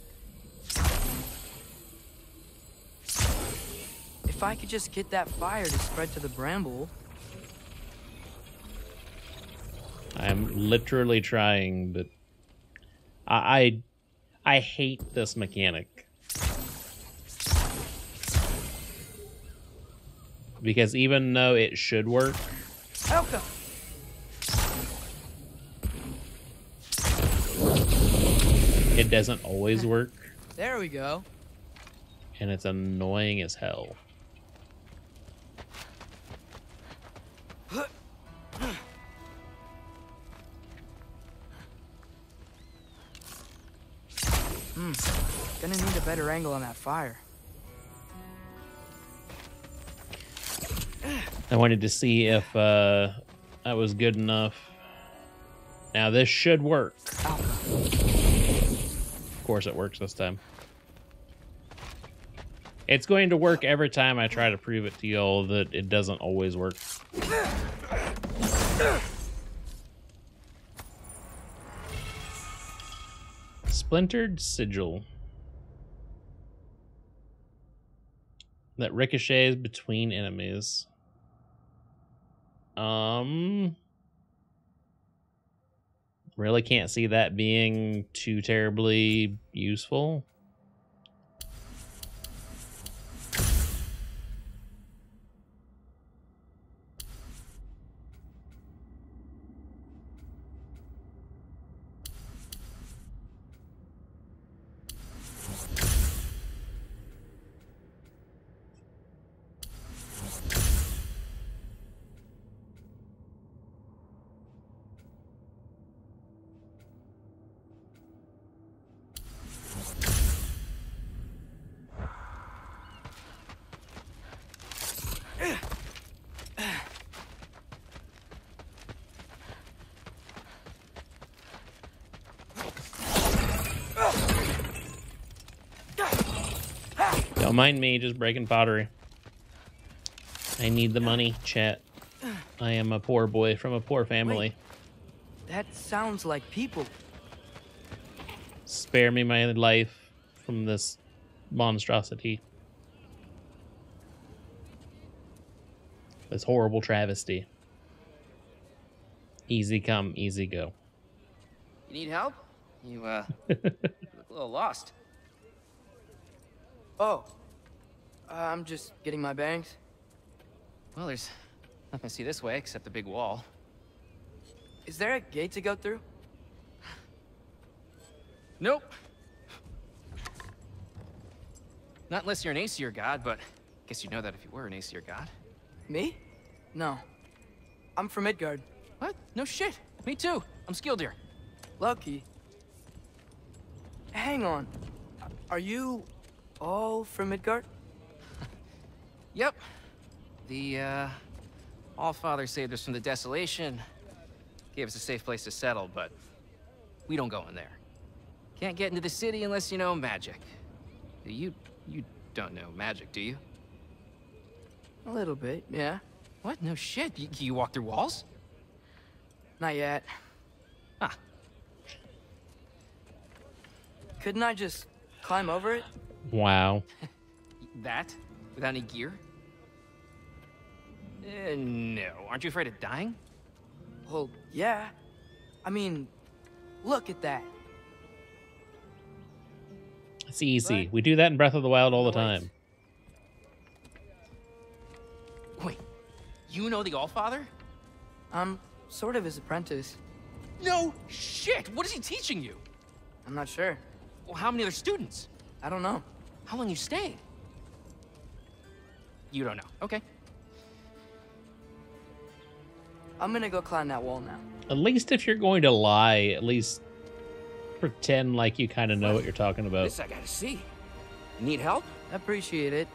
If I could just get that fire to spread to the bramble. I'm literally trying, but I hate this mechanic. Because even though it should work, Elka. it doesn't always work. There we go. And it's annoying as hell. Gonna need a better angle on that fire. I wanted to see if that was good enough. Now this should work. Of course it works this time. It's going to work every time I try to prove it to y'all that it doesn't always work. Splintered sigil. That ricochets between enemies. Really can't see that being too terribly useful. Don't mind me, just breaking pottery. I need the money, chat. I am a poor boy from a poor family. Wait, that sounds like people. Spare me my life from this monstrosity. This horrible travesty. Easy come, easy go. You need help? You, look a little lost. Oh, I'm just getting my bangs. Well, there's nothing to see this way except the big wall. Is there a gate to go through? Nope. Not unless you're an Aesir god, but I guess you'd know that if you were an Aesir god. Me? No. I'm from Midgard. What? No shit. Me too. I'm skilled here. Lucky. Hang on. Are you all from Midgard? Yep. The, Allfather saved us from the desolation. Gave us a safe place to settle, but we don't go in there. Can't get into the city unless you know magic. You don't know magic, do you? A little bit, yeah. What? No shit. You walk through walls? Not yet. Ah. Couldn't I just climb over it? Wow. That? Without any gear? No. Aren't you afraid of dying? Well, yeah. I mean, look at that. It's easy. We do that in Breath of the Wild all the time. Wait. You know the Allfather? I'm sort of his apprentice. No shit! What is he teaching you? I'm not sure. Well, how many other students? I don't know. How long you stayed? You don't know. Okay. I'm gonna go climb that wall now. At least if you're going to lie, at least pretend like you kind of know what you're talking about. This I gotta see. You need help? Appreciate it,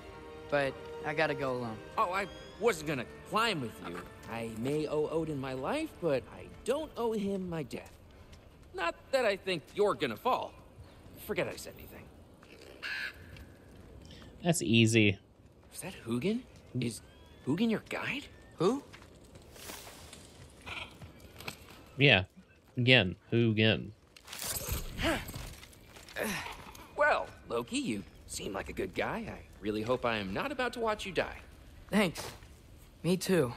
but I gotta go alone. Oh, I wasn't gonna climb with you. I may owe Odin my life, but I don't owe him my death. Not that I think you're gonna fall. Forget I said anything. That's easy. Is that Hugin? Is Hugin your guide? Who? Yeah. Again. Who again? Well, Loki, you seem like a good guy. I really hope I am not about to watch you die. Thanks. Me too.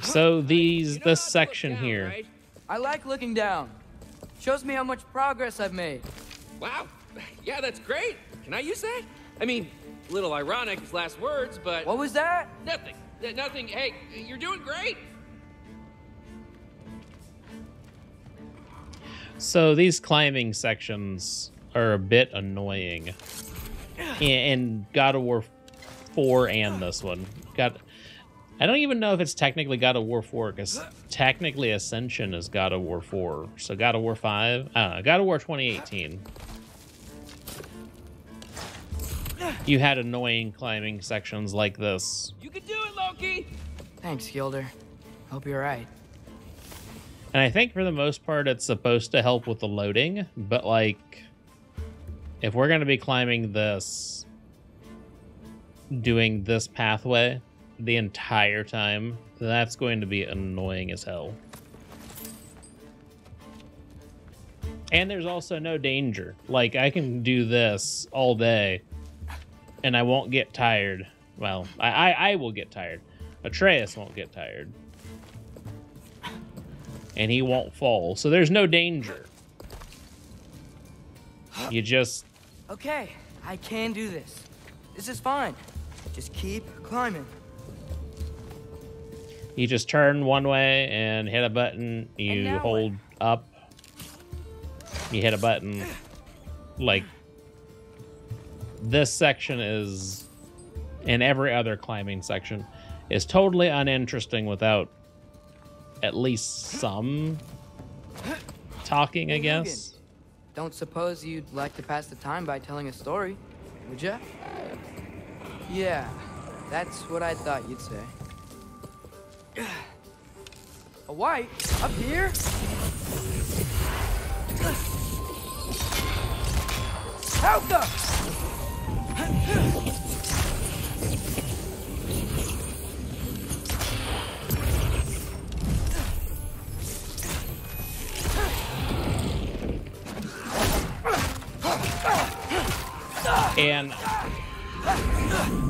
So this section here. Right? I like looking down. Shows me how much progress I've made. Wow. Yeah, that's great. Can I use that? I mean, a little ironic his last words, but... What was that? Nothing. Nothing. Hey, you're doing great. So these climbing sections are a bit annoying in God of War 4 and this one. I don't even know if it's technically God of War 4, because technically Ascension is God of War 4. So God of War 5, God of War 2018. You had annoying climbing sections like this. You can do it, Loki! Thanks, Gilder. Hope you're right. And I think for the most part it's supposed to help with the loading, but like, if we're going to be climbing this, doing this pathway the entire time, that's going to be annoying as hell. And there's also no danger. Like, I can do this all day and I won't get tired. Well, I will get tired. Atreus won't get tired. And he won't fall. So there's no danger. You just... Okay, I can do this. This is fine. Just keep climbing. You just turn one way and hit a button. You hold up. You hit a button. Like, this section is, and every other climbing section, is totally uninteresting without at least some talking, I guess. Don't suppose you'd like to pass the time by telling a story, would ya? Yeah, that's what I thought you'd say. A white? Up here? Helga!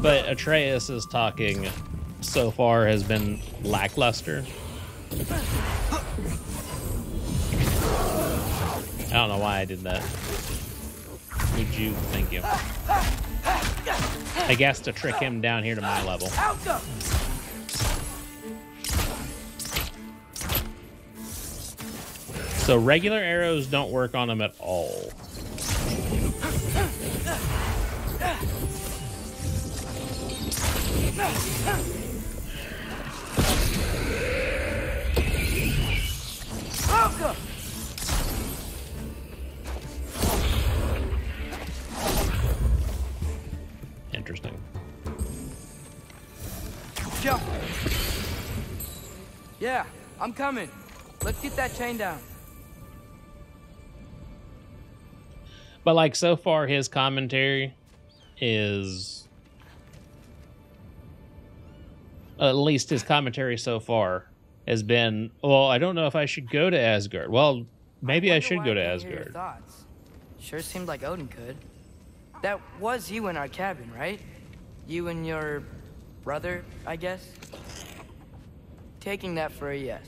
But Atreus' talking so far has been lackluster. I don't know why I did that. Would you? Thank you. I guess to trick him down here to my level. So regular arrows don't work on him at all. Interesting. Jump. Yeah, I'm coming. Let's get that chain down. But like, so far his commentary is, at least his commentary so far has been, well, I don't know if I should go to Asgard. Well, maybe I should go to Asgard. Sure seemed like Odin could. That was you in our cabin, right? You and your brother, I guess? Taking that for a yes.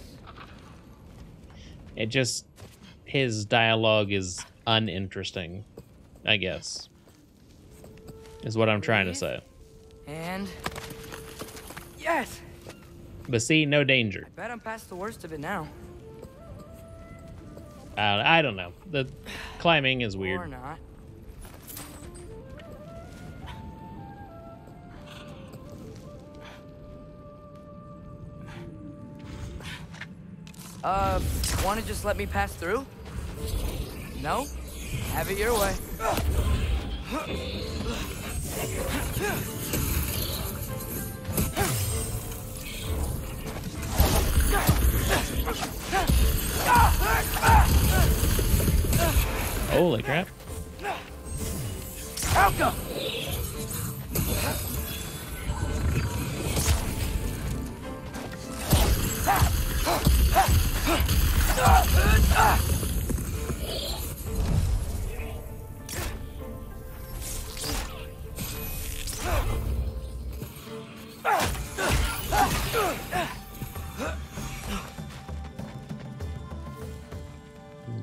It just, his dialogue is uninteresting, I guess, is what I'm trying to say. And yes. But see, no danger. I bet I'm past the worst of it now. I don't know. The climbing is weird. Or not. Want to just let me pass through? No? Have it your way. Holy crap. Alka!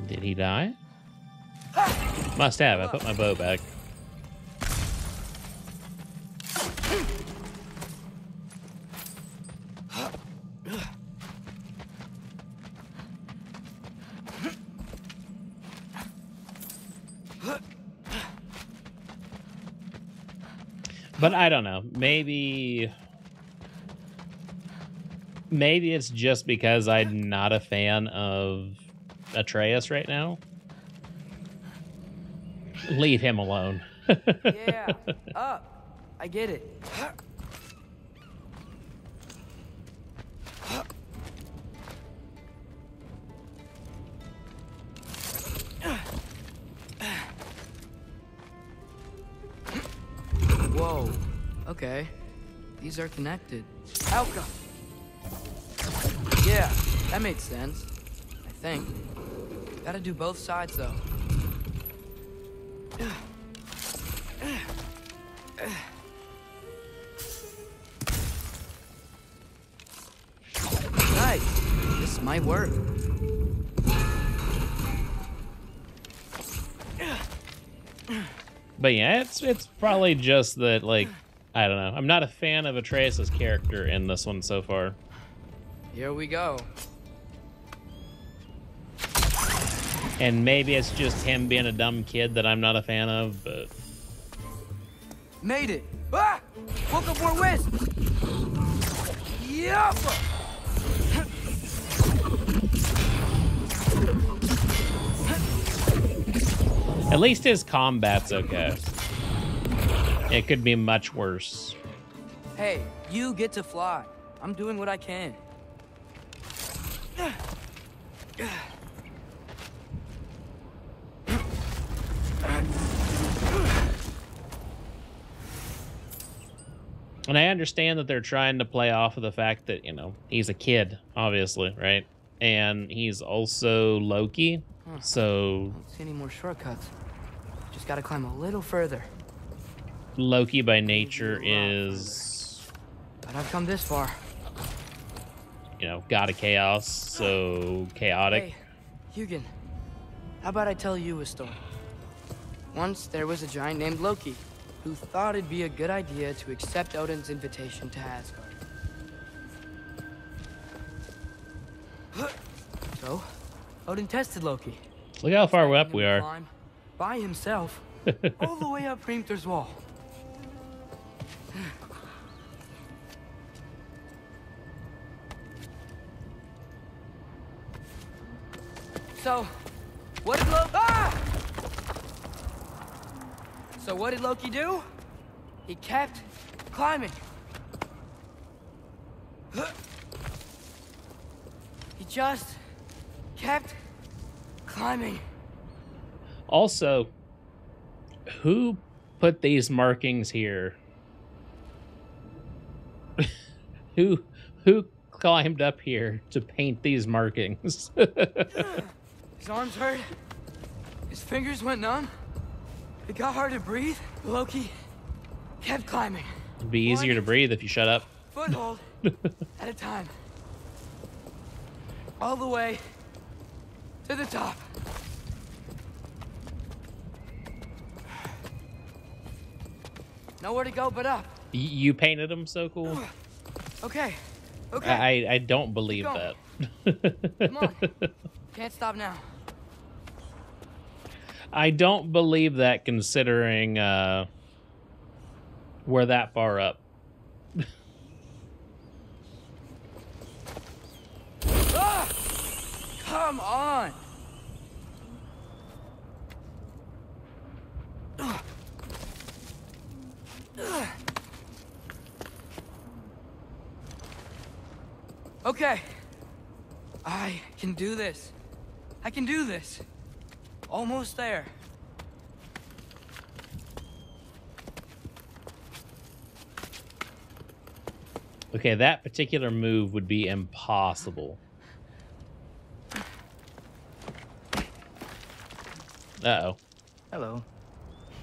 Did he die? Must have. I put my bow back. But I don't know. Maybe it's just because I'm not a fan of Atreus right now. Leave him alone. Yeah, up. I get it. Whoa. Okay. These are connected. Alka! Yeah, that made sense. I think. Gotta do both sides, though. Nice. This might work. But yeah, it's probably just that, like, I don't know. I'm not a fan of Atreus' character in this one so far. Here we go. And maybe it's just him being a dumb kid that I'm not a fan of, but... Made it! Ah! Woke up more wisps! Yup! At least his combat's okay. It could be much worse. Hey, you get to fly. I'm doing what I can. And I understand that they're trying to play off of the fact that, you know, he's a kid, obviously, right? And he's also Loki, so... Don't see any more shortcuts. Just gotta climb a little further. Loki by nature is... But I've come this far. You know, god of chaos, so chaotic. Hey, Hugin, how about I tell you a story? Once there was a giant named Loki, who thought it'd be a good idea to accept Odin's invitation to Asgard. So, Odin tested Loki. Look how far up we are. Climb by himself, all the way up Hrimthur's wall. So, what did Loki... Ah! So what did Loki do? He kept climbing. He just kept climbing. Also, who put these markings here? Who climbed up here to paint these markings? His arms hurt. His fingers went numb. It got hard to breathe. Loki kept climbing. It'd be easier to breathe if you shut up. Foothold at a time. All the way to the top. Nowhere to go but up. You painted them so cool. Okay. Okay. I don't believe that. Come on. Can't stop now. I don't believe that, considering we're that far up. Ah! Come on. Okay. I can do this. I can do this. Almost there. Okay, that particular move would be impossible. Uh-oh. Hello.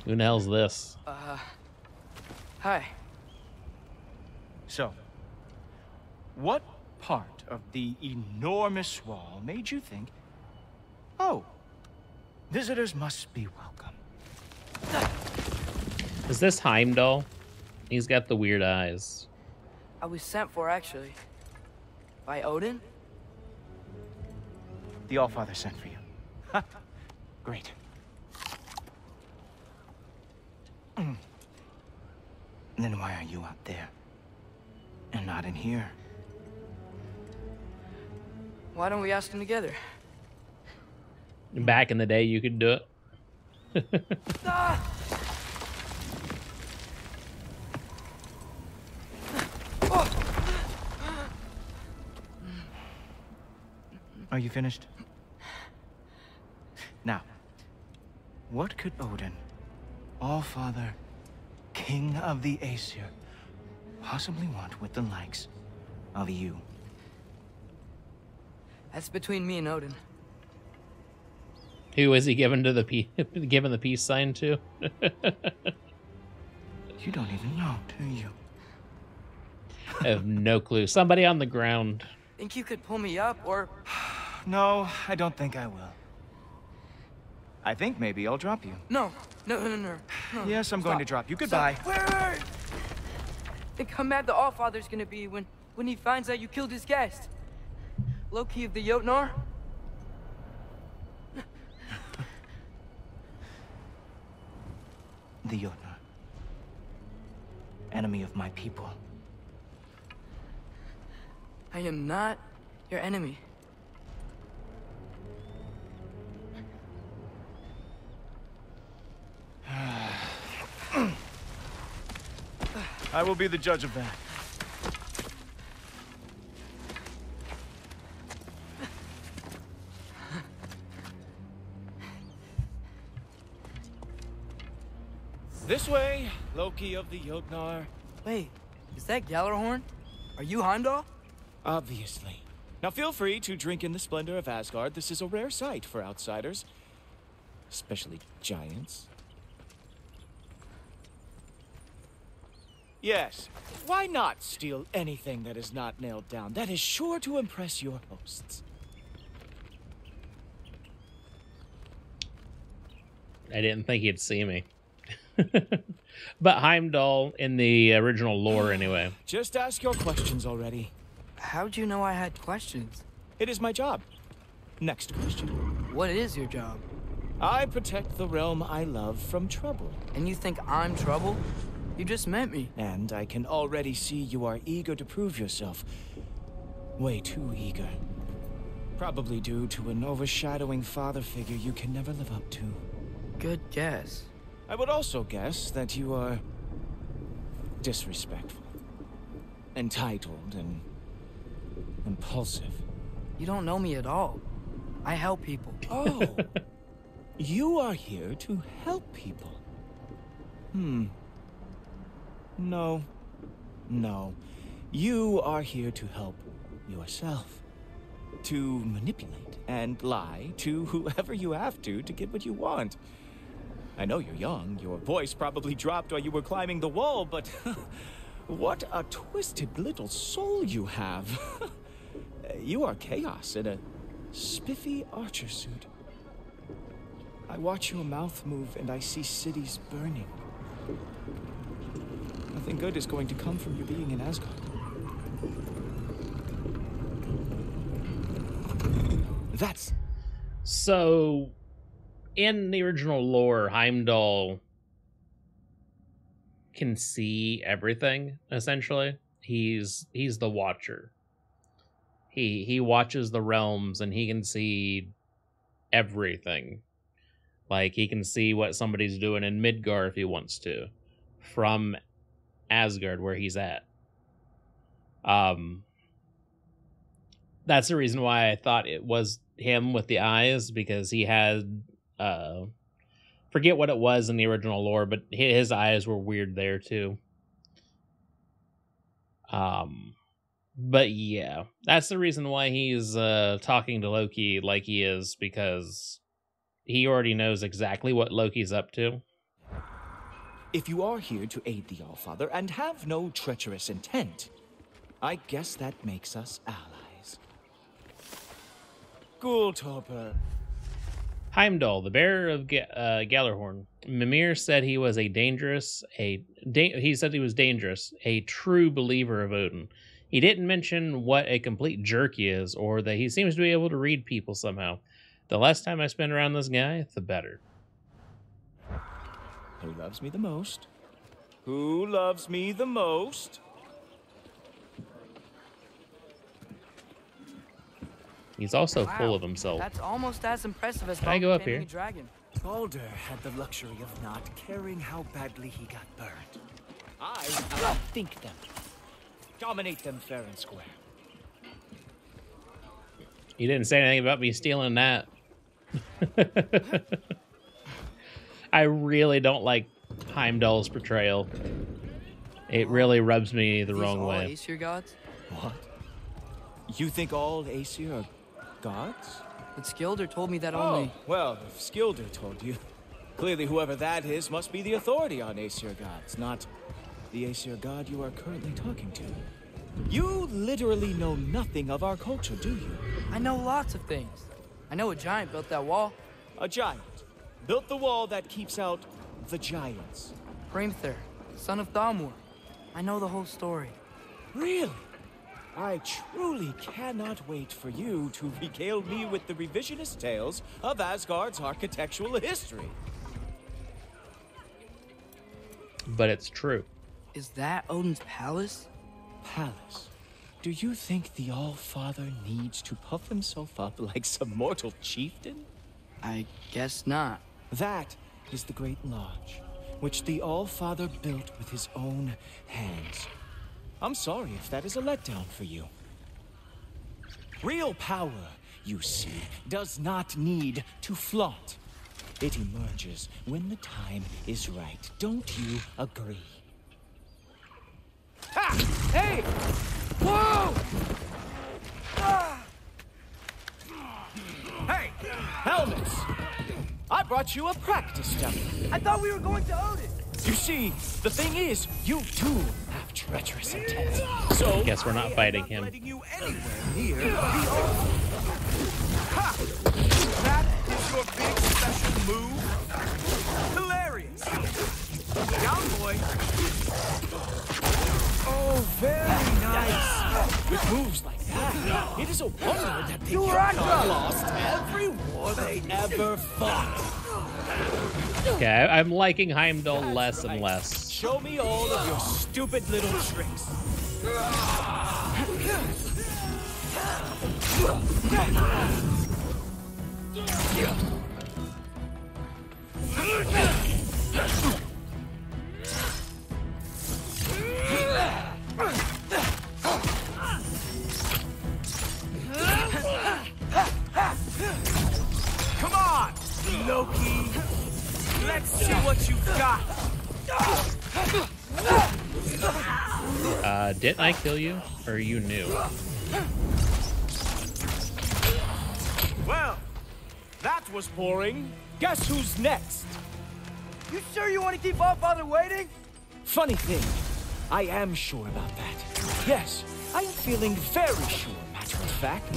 Who the hell's this? Hi. So, what part of the enormous wall made you think, oh, visitors must be welcome? Is this Heimdall? He's got the weird eyes. I was sent for, actually. By Odin? The Allfather sent for you. Ha! Great. Then why are you out there and not in here? Why don't we ask them together? Back in the day, you could do it. Are you finished? Now, what could Odin, All-Father, King of the Aesir, possibly want with the likes of you? That's between me and Odin. Who is he given to the given the peace sign to? You don't even know, do you? I have no clue. Somebody on the ground. Think you could pull me up, or... No, I don't think I will. I think maybe I'll drop you. No. No. Yes, I'm going to drop you. Goodbye. Wait. Think how mad the Allfather's gonna be when he finds out you killed his guest. Loki of the Jotnar? The Jotnar. Enemy of my people. I am not your enemy. I will be the judge of that. This way, Loki of the Jotnar. Wait, is that Gjallarhorn? Are you Heimdall? Obviously. Now feel free to drink in the splendor of Asgard. This is a rare sight for outsiders. Especially giants. Yes, why not steal anything that is not nailed down? That is sure to impress your hosts. I didn't think he'd see me. But Heimdall in the original lore anyway. Just ask your questions already. How'd you know I had questions? It is my job. Next question. What is your job? I protect the realm I love from trouble. And you think I'm trouble? You just met me. And I can already see you are eager to prove yourself. Way too eager. Probably due to an overshadowing father figure you can never live up to. Good guess. I would also guess that you are disrespectful, entitled, and impulsive. You don't know me at all. I help people. Oh, you are here to help people. No. You are here to help yourself. To manipulate and lie to whoever you have to get what you want. I know you're young. Your voice probably dropped while you were climbing the wall, but what a twisted little soul you have. You are chaos in a spiffy archer suit. I watch your mouth move and I see cities burning. Nothing good is going to come from you being in Asgard. That's... So, in the original lore, Heimdall can see everything, essentially. He's the Watcher. He watches the realms and he can see everything. Like, he can see what somebody's doing in Midgard if he wants to, from Asgard, where he's at. That's the reason why I thought it was him with the eyes, because he had forget what it was in the original lore, but his eyes were weird there too. But yeah, that's the reason why he's talking to Loki like he is, because he already knows exactly what Loki's up to. If you are here to aid the Allfather and have no treacherous intent, I guess that makes us allies. Gultorper. Heimdall, the bearer of Gjallarhorn. Mimir said he was a dangerous, a true believer of Odin. He didn't mention what a complete jerk he is, or that he seems to be able to read people somehow. The less time I spend around this guy, the better. Who loves me the most? Who loves me the most? He's also Wow, full of himself. That's almost as impressive as Can I go up taming here? a dragon. Baldur had the luxury of not caring how badly he got burned. I think them. Dominate them fair and square. He didn't say anything about me stealing that. I really don't like Heimdall's portrayal. It really rubs me the wrong all way. Aesir gods? What? You think all Aesir are gods? But Skilder told me that Oh, only... well, if Skilder told you, clearly whoever that is must be the authority on Aesir gods, not the Aesir god you are currently talking to. You literally know nothing of our culture, do you? I know lots of things. I know a giant built that wall. A giant built the wall that keeps out the giants. Hrimthur, son of Thamur. I know the whole story. Really? I truly cannot wait for you to regale me with the revisionist tales of Asgard's architectural history. But it's true. Is that Odin's palace? Palace? Do you think the All-Father needs to puff himself up like some mortal chieftain? I guess not. That is the Great Lodge, which the All-Father built with his own hands. I'm sorry if that is a letdown for you. Real power, you see, does not need to flaunt. It emerges when the time is right. Don't you agree? Ha! Hey! Whoa! Ah! Hey! Helmets! I brought you a practice dummy. I thought we were going to Odin. You see, the thing is, you too have treacherous intent. So Guess we're not fighting him. letting you anywhere near the Ha! That is your big special move? Hilarious! Down, boy! Oh, very nice. With moves like that, it is a wonder that they lost every war they ever fought. Okay, I'm liking Heimdall less and less. Show me all of your stupid little tricks. Come on, Loki! Let's see what you've got! Didn't I kill you? Or you knew? Well, that was boring. Guess who's next? You sure you want to keep All-Father waiting? Funny thing, I am sure about that. Yes, I am feeling very sure, matter of fact.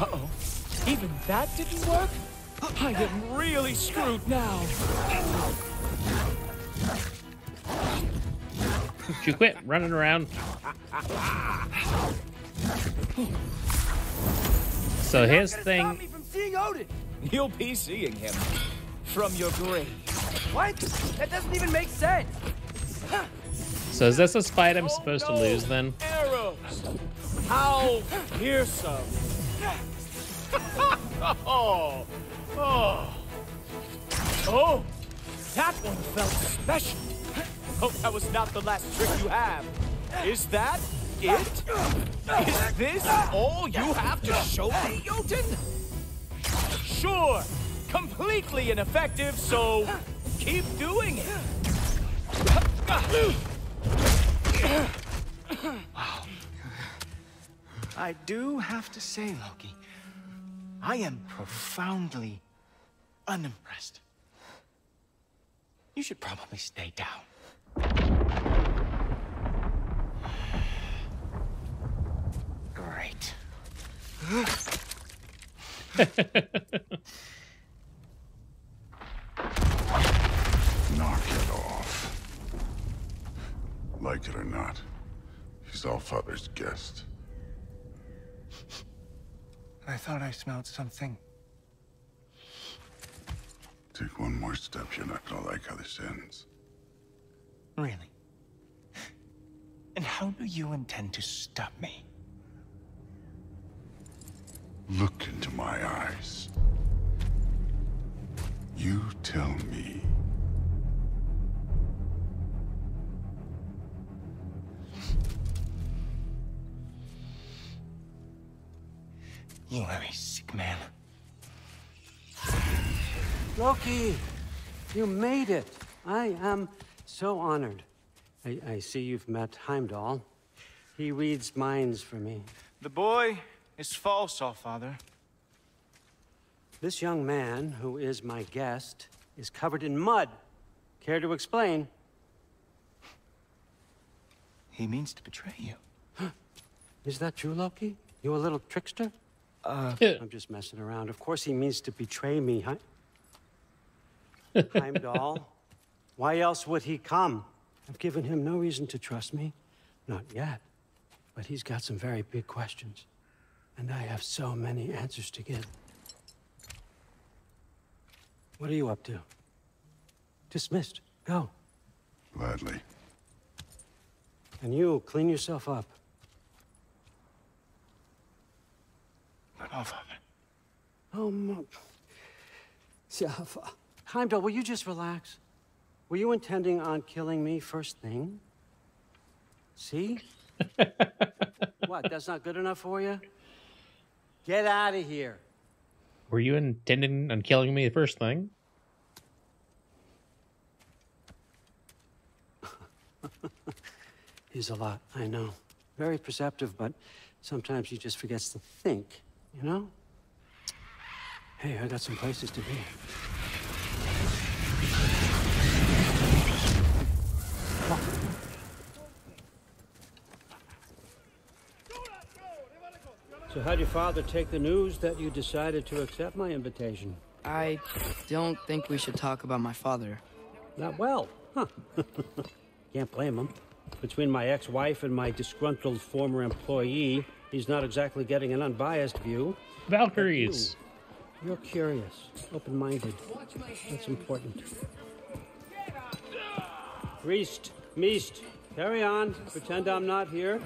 Uh-oh. Even that didn't work? I am really screwed now. You quit running around. So his thing... Stop me from seeing Odin. You'll be seeing him from your grave. What? That doesn't even make sense. So is this a fight I'm supposed to lose then? Arrows! How fearsome! Oh! That one felt special. Hope that was not the last trick you have. Is that it? Is this all you have to show me, Jotun? Sure, completely ineffective, so keep doing it. Wow. I do have to say, Loki, I am profoundly unimpressed. You should probably stay down. Great. Knock it off. Like it or not, he's All-Father's guest. I thought I smelled something. Take one more step, you're not gonna like how this ends. Really? And how do you intend to stop me? Look into my eyes. You tell me. You are a sick man. Loki, you made it. I am so honored. I see you've met Heimdall. He reads minds for me. The boy is false, Allfather. This young man, who is my guest, is covered in mud. Care to explain? He means to betray you. Is that true, Loki? You a little trickster? I'm just messing around. Of course he means to betray me, huh? Heimdall. Why else would he come? I've given him no reason to trust me. Not yet. But he's got some very big questions. And I have so many answers to give. What are you up to? Dismissed. Go. Gladly. And you, clean yourself up. But Allfather. Oh, no. Heimdall, will you just relax? Were you intending on killing me first thing? See? What, that's not good enough for you? Get out of here. Were you intending on killing me the first thing? He's a lot, I know. Very perceptive, but sometimes he just forgets to think, you know? Hey, I got some places to be. So how'd your father take the news that you decided to accept my invitation? I don't think we should talk about my father. Not well, huh? Can't blame him. Between my ex-wife and my disgruntled former employee, he's not exactly getting an unbiased view. Valkyries. You're curious, open-minded. That's important. Priest, Meest, carry on. Pretend I'm not here.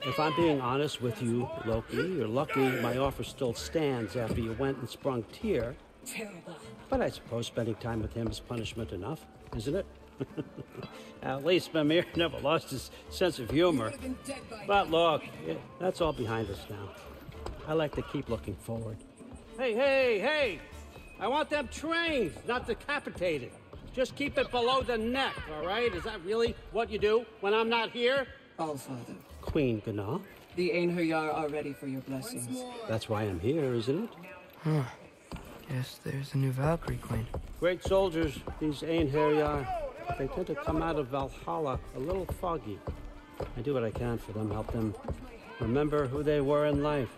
If I'm being honest with you, Loki, you're lucky my offer still stands after you went and sprung Tyr. Terrible. But I suppose spending time with him is punishment enough, isn't it? At least Mimir never lost his sense of humor. But look, that's all behind us now. I like to keep looking forward. Hey! I want them trained, not decapitated. Just keep it below the neck, all right? Is that really what you do when I'm not here? Allfather. Queen Gná. The Einherjar are ready for your blessings. That's why I'm here, isn't it? Huh. Guess there's a new Valkyrie queen. Great soldiers, these Einherjar. They tend to come out of Valhalla a little foggy. I do what I can for them, help them remember who they were in life.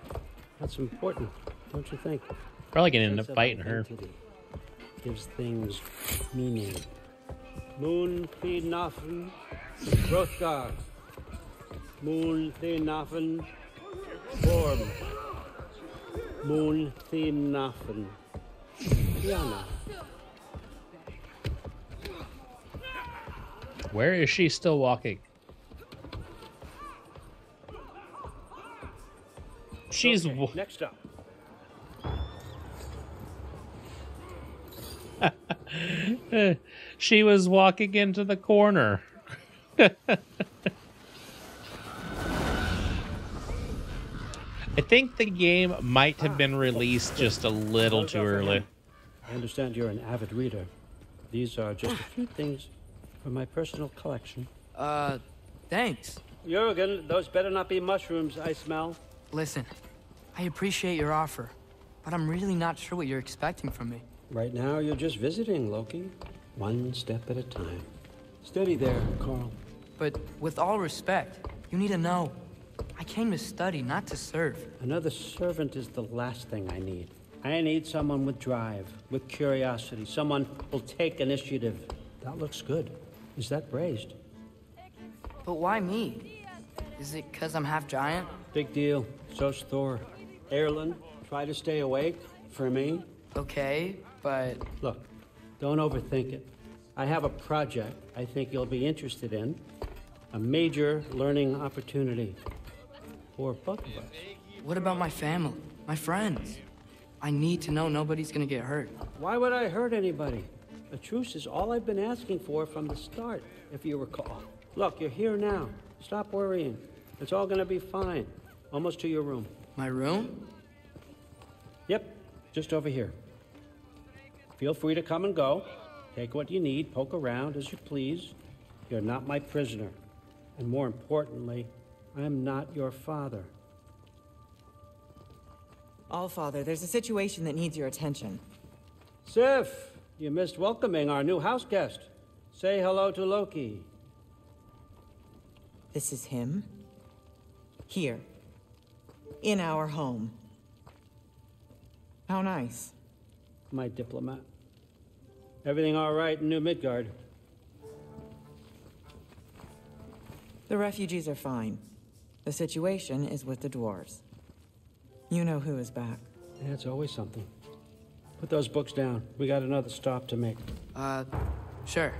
That's important, don't you think? Probably gonna end up fighting her. Gives things meaning. Moon Thinafen, Hrothgar. Moon Thinafen, Form. Moon Thinafen, Diana. Where is she still walking? She's okay, next up. She was walking into the corner. I think the game might have been released just a little too early. I understand you're an avid reader. These are just a few things from my personal collection. Thanks. Jurgen, those better not be mushrooms I smell. Listen, I appreciate your offer, but I'm really not sure what you're expecting from me. Right now, you're just visiting, Loki. One step at a time. Steady there, Carl. But with all respect, you need to know. I came to study, not to serve. Another servant is the last thing I need. I need someone with drive, with curiosity, someone who'll take initiative. That looks good. Is that braised? But why me? Is it because I'm half giant? Big deal. So's Thor. Erlen, try to stay awake for me. Okay, but... Look, don't overthink it. I have a project I think you'll be interested in. A major learning opportunity for both of us. What about my family? My friends? I need to know nobody's gonna get hurt. Why would I hurt anybody? A truce is all I've been asking for from the start, if you recall. Look, you're here now. Stop worrying. It's all gonna be fine. Almost to your room. My room? Yep, just over here. Feel free to come and go. Take what you need, poke around as you please. You're not my prisoner. And more importantly, I'm not your father. Allfather, there's a situation that needs your attention. Sif, you missed welcoming our new house guest. Say hello to Loki. This is him? Here. In our home. How nice. My diplomat. Everything all right in New Midgard? The refugees are fine. The situation is with the dwarves. You know who is back. Yeah, it's always something. Put those books down. We got another stop to make. Sure.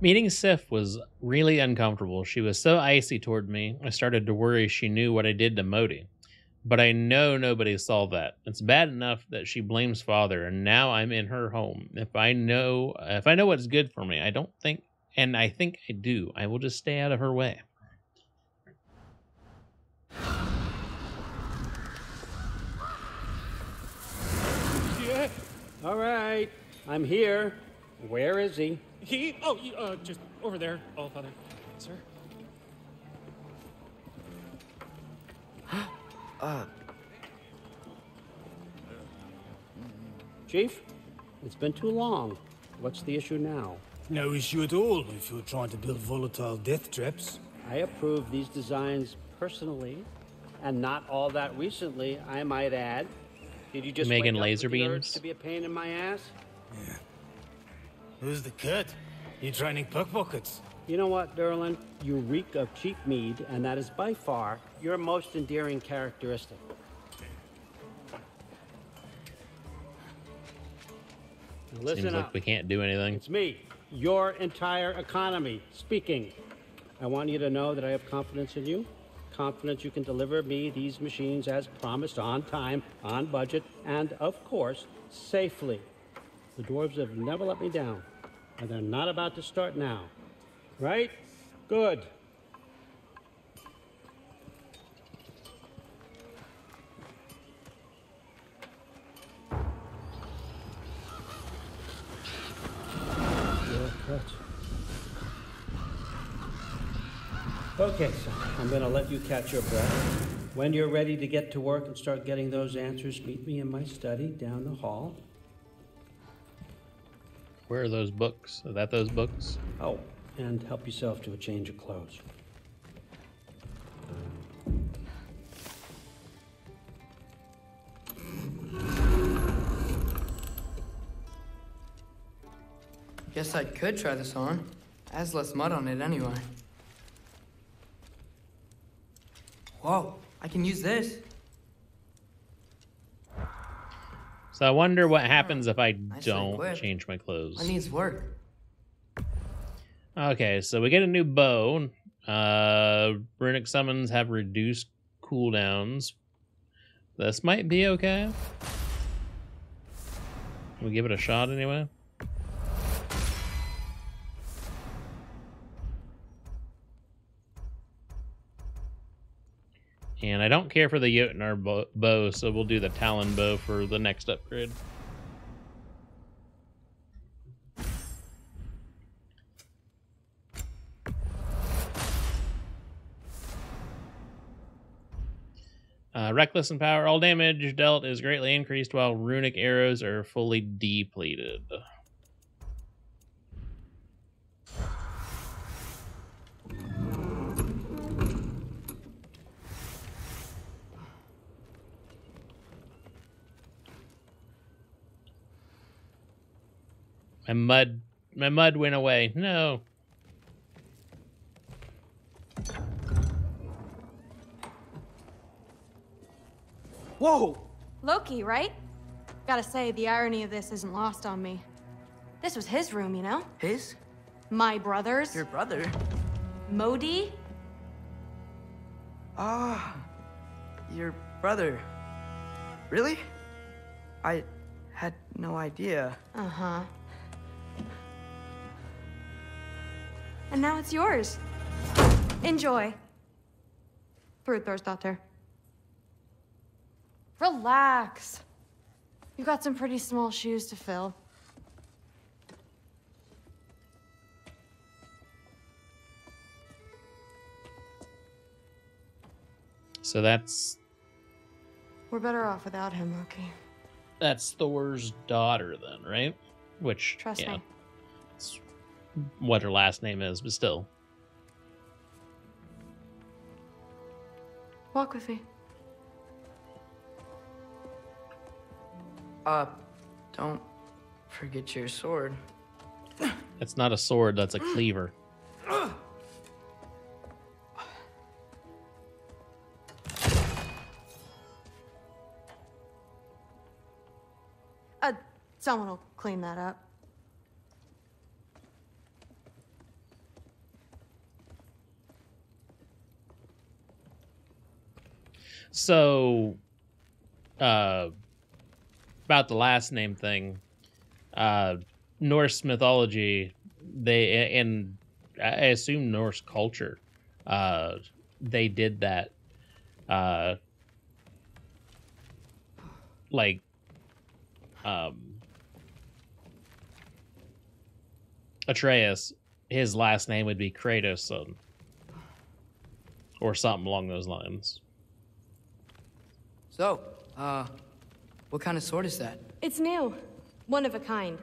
Meeting Sif was really uncomfortable. She was so icy toward me, I started to worry she knew what I did to Modi. But I know nobody saw that. It's bad enough that she blames father, and now I'm in her home. If I know what's good for me, I think I do. I will just stay out of her way. Yeah. All right, I'm here. Where is he? Just over there, Allfather. Sir? Chief, it's been too long. What's the issue now? No issue at all if you're trying to build volatile death traps. I approve these designs personally, and not all that recently, I might add. Did you just making wake up laser with the urge beams to be a pain in my ass? Yeah. Who's the cut? You training pickpockets? You know what, Derlin? You reek of cheap mead, and that is by far your most endearing characteristic. Now listen Seems up. like we can't do anything. It's me, your entire economy, speaking. I want you to know that I have confidence in you. Confidence you can deliver me these machines as promised, on time, on budget, and, of course, safely. The dwarves have never let me down, and they're not about to start now. Right? Good. Okay, so I'm going to let you catch your breath. When you're ready to get to work and start getting those answers, meet me in my study down the hall. Where are those books? Are that those books? Oh, and help yourself to a change of clothes. Guess I could try this on. Has less mud on it anyway. Whoa, I can use this. So I wonder what happens if I don't change my clothes. It needs work. Okay, so we get a new bow. Runic summons have reduced cooldowns. This might be okay. We'll give it a shot anyway. And I don't care for the Jotnar bow, so we'll do the Talon bow for the next upgrade. Reckless and power. All damage dealt is greatly increased while runic arrows are fully depleted. My mud went away. No. Whoa! Loki, right? Gotta say, the irony of this isn't lost on me. This was his room, you know? His? My brother's. Your brother? Modi? Ah, your brother. Really? I had no idea. Uh-huh. And now it's yours. Enjoy. Daughter. Relax. You've got some pretty small shoes to fill. So that's We're better off without him, Loki. Thor's daughter then, right? Which Trust me. It's what her last name is, but still. Walk with me. Don't forget your sword. It's not a sword, that's a cleaver. Someone will clean that up. So, about the last name thing, Norse mythology, and I assume Norse culture, they did that, like, Atreus, his last name would be Kratos, or something along those lines. So, what kind of sword is that? It's new. One of a kind.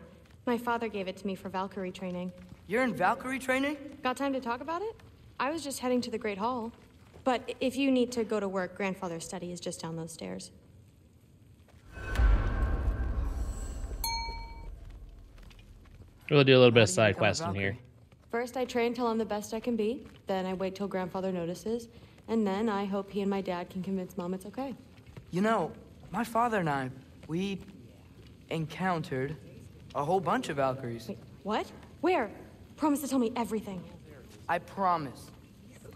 My father gave it to me for Valkyrie training. You're in Valkyrie training? Got time to talk about it? I was just heading to the Great Hall. But if you need to go to work, Grandfather's study is just down those stairs. We'll do a little bit of side questing here. First, I train till I'm the best I can be. Then I wait till Grandfather notices. And then I hope he and my dad can convince Mom it's okay. You know, my father and I, we encountered a whole bunch of Valkyries. Wait, what? Where? Promise to tell me everything. I promise.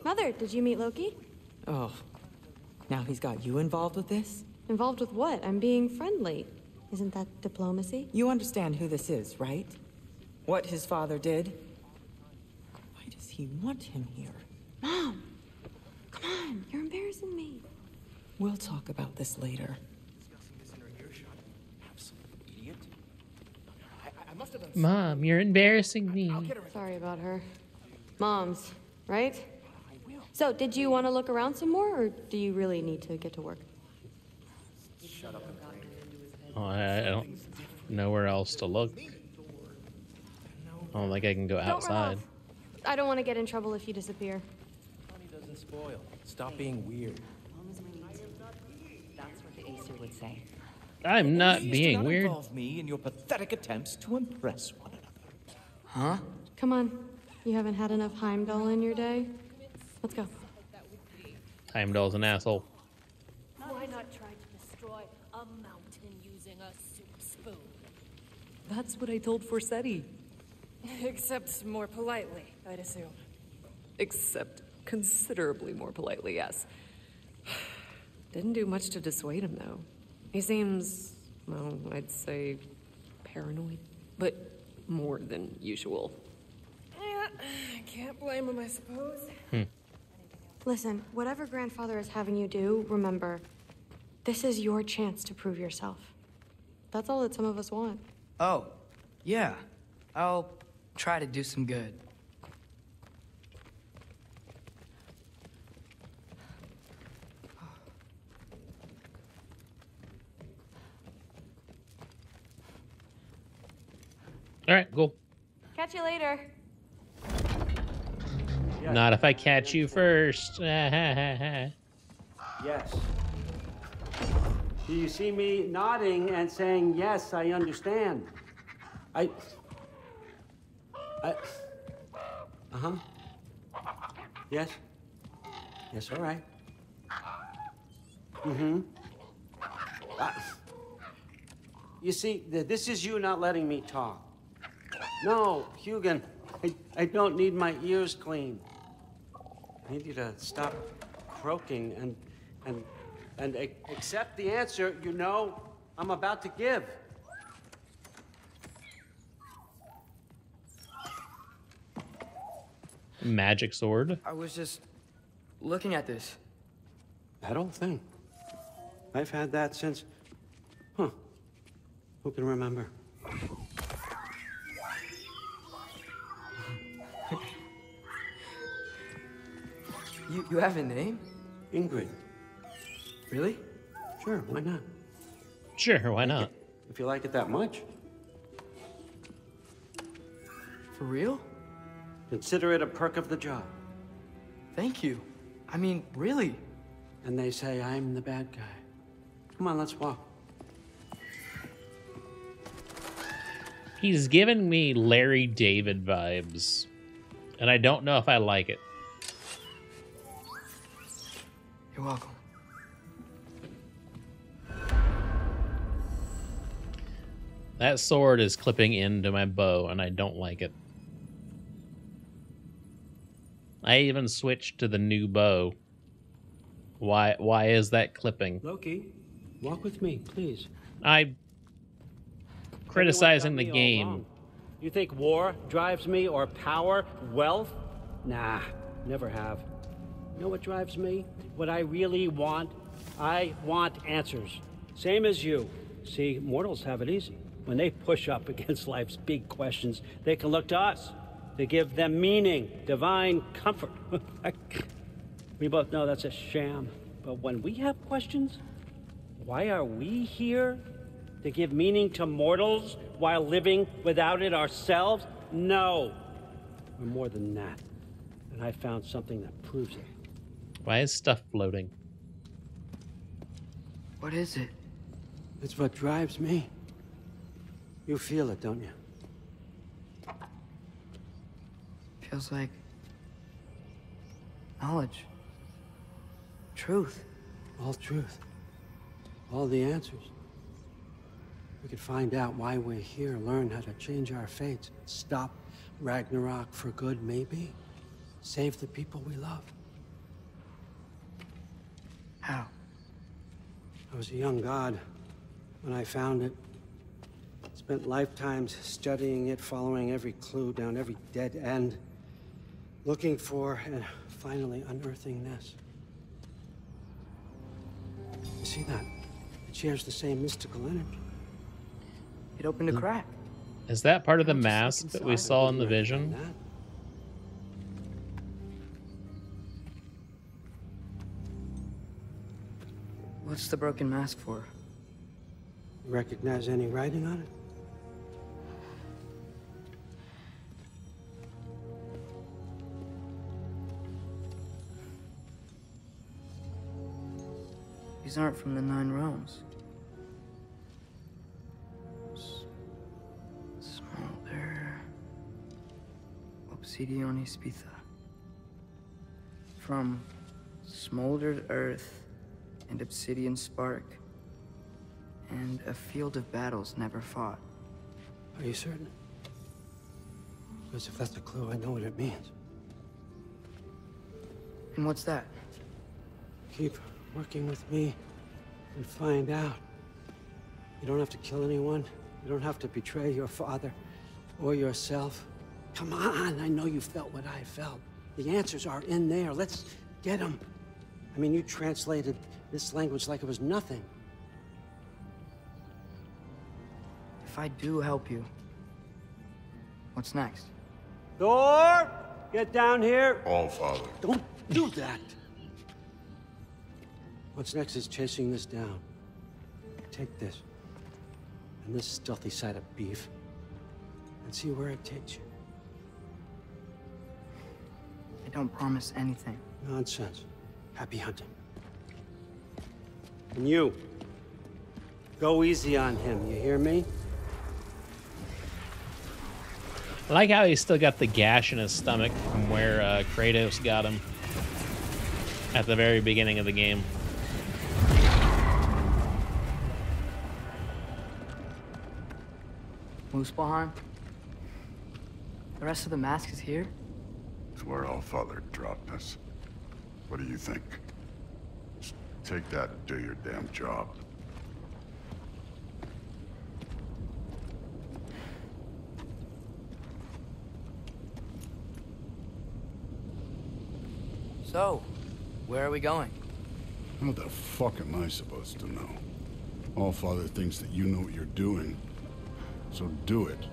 Mother, did you meet Loki? Oh, now he's got you involved with this? Involved with what? I'm being friendly. Isn't that diplomacy? You understand who this is, right? What his father did? Why does he want him here? Mom! Come on, you're embarrassing me. We'll talk about this later. Mom, you're embarrassing me. Sorry about her. Moms, right? So, did you want to look around some more, or do you really need to get to work? Shut up. Oh, I don't know where else to look. I don't think I can go outside. I don't want to get in trouble if you disappear. Money doesn't spoil. Stop being weird. That's what the Aesir would say. I'm not Please being do not weird. involve me in your pathetic attempts to impress one another. Huh? Come on. You haven't had enough Heimdall in your day? Let's go. Heimdall's an asshole. Why not try to destroy a mountain using a soup spoon? That's what I told Forsetti. Except more politely, I'd assume. Except considerably more politely, yes. Didn't do much to dissuade him, though. He seems, well, I'd say paranoid, but more than usual. Yeah, can't blame him, I suppose. Listen, whatever Grandfather is having you do, remember, this is your chance to prove yourself. That's all that some of us want. Oh, yeah. I'll try to do some good. All right, cool. Catch you later. Not if I catch you first. Yes. Do you see me nodding and saying, yes, I understand? Uh-huh. Yes? Yes, all right. Mm-hmm. You see, this is you not letting me talk. No, Hugin, I don't need my ears cleaned. I need you to stop croaking and accept the answer you know I'm about to give. Magic sword. I was just looking at this. That old thing. I've had that since... Huh. Who can remember? You have a name? Ingrid. Really? Sure, why not? Sure, why not? If you like it that much. For real? Consider it a perk of the job. Thank you. I mean, really. And they say I'm the bad guy. Come on, let's walk. He's giving me Larry David vibes, and I don't know if I like it. You're welcome. That sword is clipping into my bow, and I don't like it. I even switched to the new bow. Why is that clipping? Loki, walk with me, please. I'm criticizing the Everyone's got me all game. wrong. You think war drives me, or power, wealth? Nah, never have. You know what drives me? What I really want? I want answers. Same as you. See, mortals have it easy. When they push up against life's big questions, they can look to us to give them meaning, divine comfort. We both know that's a sham. But when we have questions, why are we here? To give meaning to mortals while living without it ourselves? No. We're more than that. And I found something that proves it. Why is stuff floating? What is it? It's what drives me. You feel it, don't you? Feels like knowledge. Truth. All truth. All the answers. We could find out why we're here, learn how to change our fates, stop Ragnarok for good, maybe. Save the people we love. How? I was a young god when I found it. Spent lifetimes studying it, following every clue down every dead end, looking for and finally unearthing this. You see that? It shares the same mystical energy. It opened a crack. Is that part of the mask that we saw in the vision? What's the broken mask for? Recognize any writing on it? These aren't from the Nine Realms. Smolder. Obsidione Spitha. From smoldered earth and obsidian spark. And a field of battles never fought. Are you certain? Because if that's a clue, I know what it means. And what's that? Keep working with me and find out. You don't have to kill anyone. You don't have to betray your father or yourself. Come on, I know you felt what I felt. The answers are in there. Let's get them. I mean, you translated this language like it was nothing. If I do help you, what's next? Thor, get down here. All Father. Don't do that. What's next is chasing this down. Take this, and this stealthy side of beef, and see where it takes you. I don't promise anything. Nonsense. Happy hunting. And you, go easy on him, you hear me? I like how he's still got the gash in his stomach from where Kratos got him at the very beginning of the game. Muspelheim? The rest of the mask is here? It's where Allfather dropped us. What do you think? Just take that and do your damn job. So, where are we going? How the fuck am I supposed to know? Allfather thinks that you know what you're doing, so do it.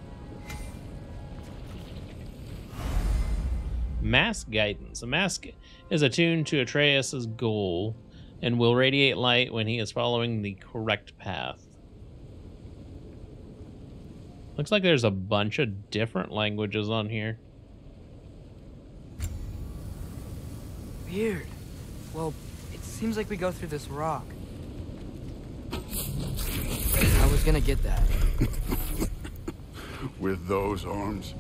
Mask guidance. A mask is attuned to Atreus' goal and will radiate light when he is following the correct path. Looks like there's a bunch of different languages on here. Weird. Well, it seems like we go through this rock. I was gonna get that. With those arms?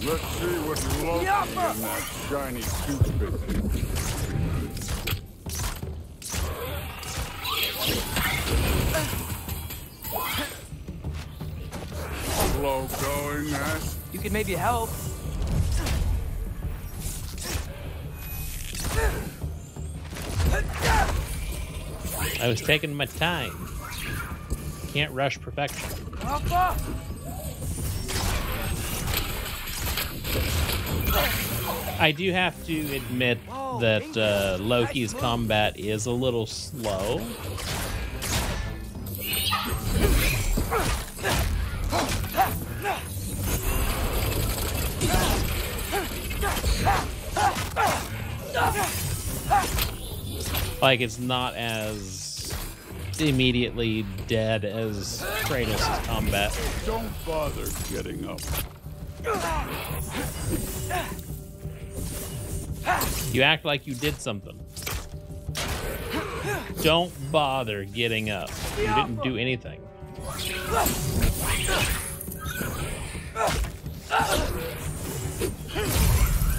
Let's see what Loki in that shiny toothpick is. Slow going, Ash. You could maybe help. I was taking my time. Can't rush perfection. I do have to admit that Loki's combat is a little slow. Like, it's not as immediately dead as Kratos' combat. Don't bother getting up. You act like you did something. Don't bother getting up. You didn't do anything.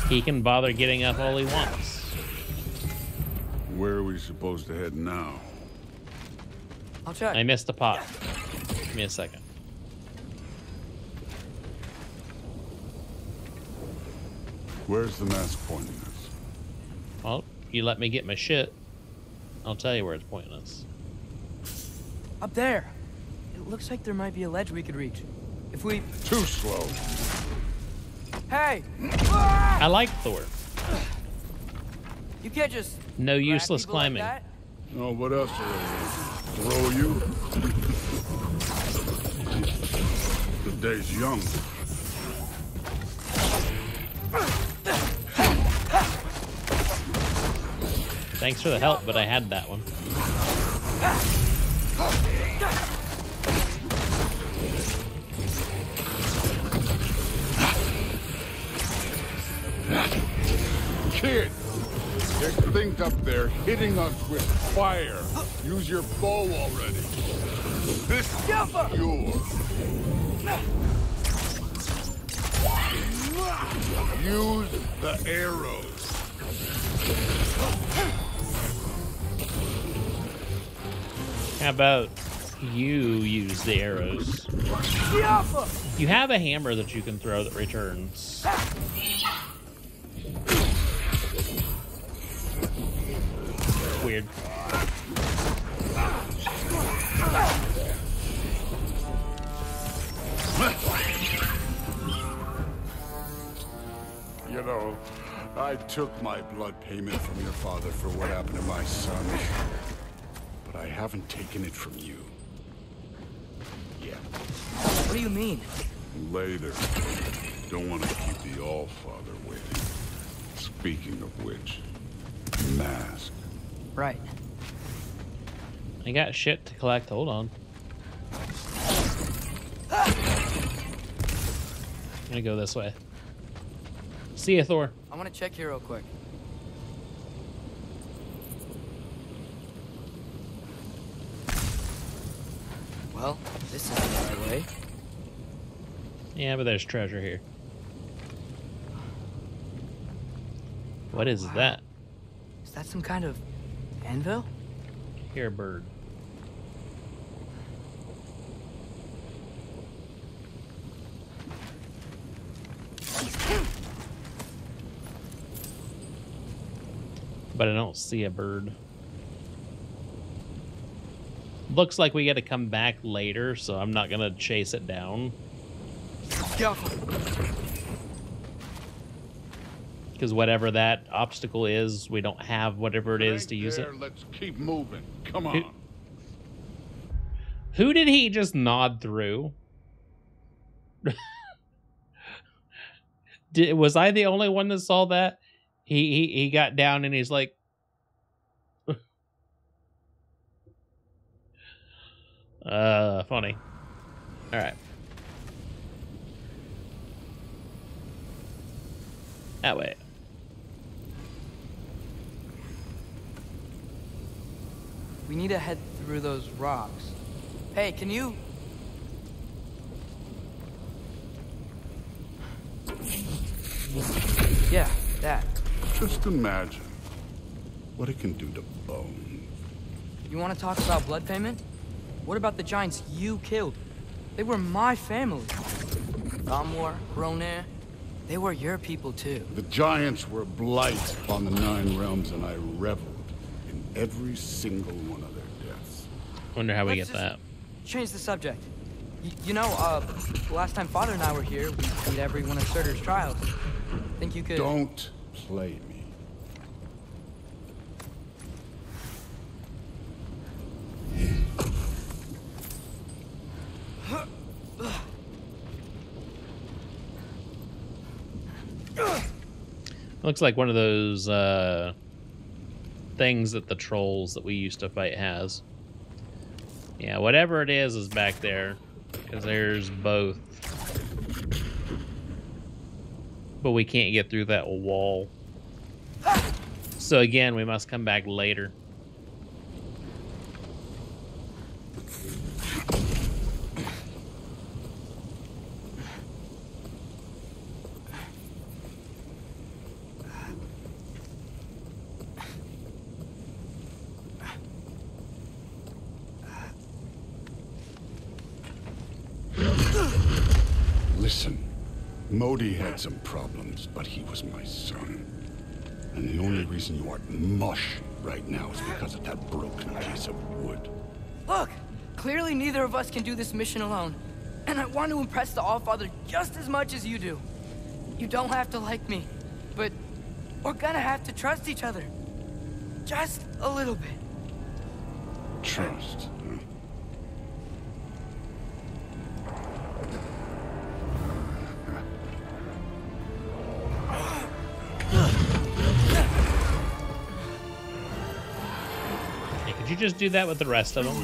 He can bother getting up all he wants. Where are we supposed to head now? I'll check. I missed a pot. Give me a second. Where's the mask pointing us? Well, you let me get my shit, I'll tell you where it's pointing us. Up there. It looks like there might be a ledge we could reach. If we... Too slow. Hey! I like Thor. You can't just... No useless climbing. Like Oh, what else will I throw you? The day's young. Thanks for the help, but I had that one. Kid! There's things up there hitting us with fire. Use your bow already. This is yours. Use the arrows. How about you use the arrows? You have a hammer that you can throw that returns. Weird. You know, I took my blood payment from your father for what happened to my son. But I haven't taken it from you. Yet. What do you mean? Later. Don't want to keep the Allfather waiting. Speaking of which, mask. Right. I got shit to collect. Hold on. I'm gonna go this way. See ya, Thor. I want to check here real quick. Well, this is the right way. Yeah, but there's treasure here. What is that? Is that some kind of anvil? Here, bird. but I don't see a bird. Looks like we got to come back later, so I'm not gonna chase it down. Because whatever that obstacle is, we don't have whatever it is to use it. Let's keep moving. Come on. Who did he just nod through? Was I the only one that saw that? He got down and he's like, funny. All right. That way. We need to head through those rocks. Hey, can you... Yeah, that. Just imagine what it can do to bone. You want to talk about blood payment? What about the giants you killed? They were my family. Gamor, Hrungnir, they were your people too. The giants were a blight on the 9 realms, and I reveled in every single one of their deaths. Wonder how we get that. Change the subject. You know, last time Father and I were here, we beat every one of Surtur's trials. Think you could... Don't play me. Looks like one of those things that the trolls that we used to fight has. Yeah, whatever it is back there. Because there's both. But we can't get through that wall. So again, we must come back later. Listen, Modi had some problems, but he was my son. And the only reason you aren't mush right now is because of that broken piece of wood. Look, clearly neither of us can do this mission alone. And I want to impress the Allfather just as much as you do. You don't have to like me, but we're gonna have to trust each other. Just a little bit. Trust, huh? Could you just do that with the rest of them?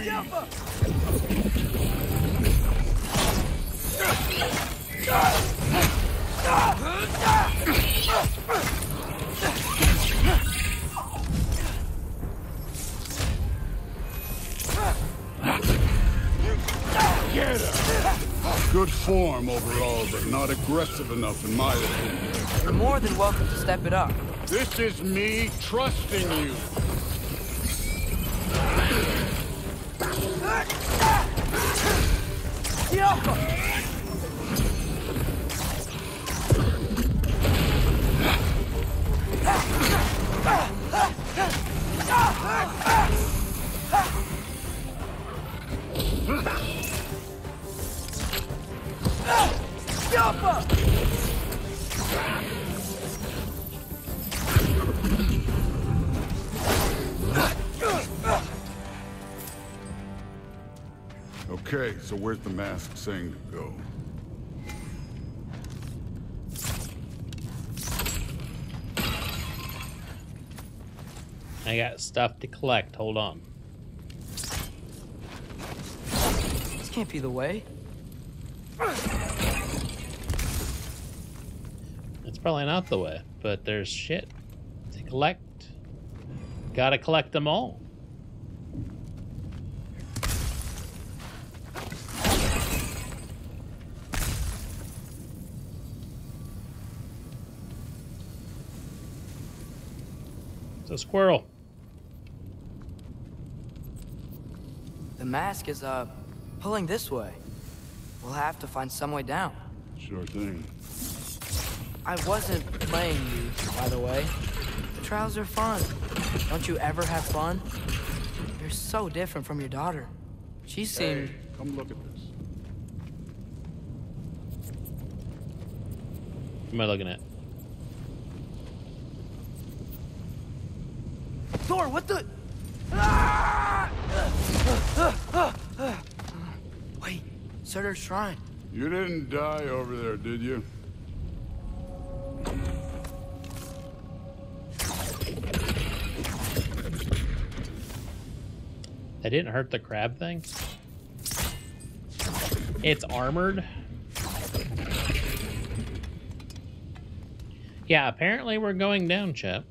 Get her! Good form overall, but not aggressive enough in my opinion. You're more than welcome to step it up. This is me trusting you. Okay, so where's the mask saying to go? I got stuff to collect. Hold on. This can't be the way. It's probably not the way, but there's shit to collect. Gotta collect them all. It's a squirrel. The mask is, pulling this way. We'll have to find some way down. Sure thing. I wasn't playing you, by the way. The trials are fun. Don't you ever have fun? You're so different from your daughter. She seemed... Hey, come look at this. What am I looking at? Thor, what the... Wait, Surtur's shrine. You didn't die over there, did you? That didn't hurt the crab thing? It's armored? Yeah, apparently we're going down, chap.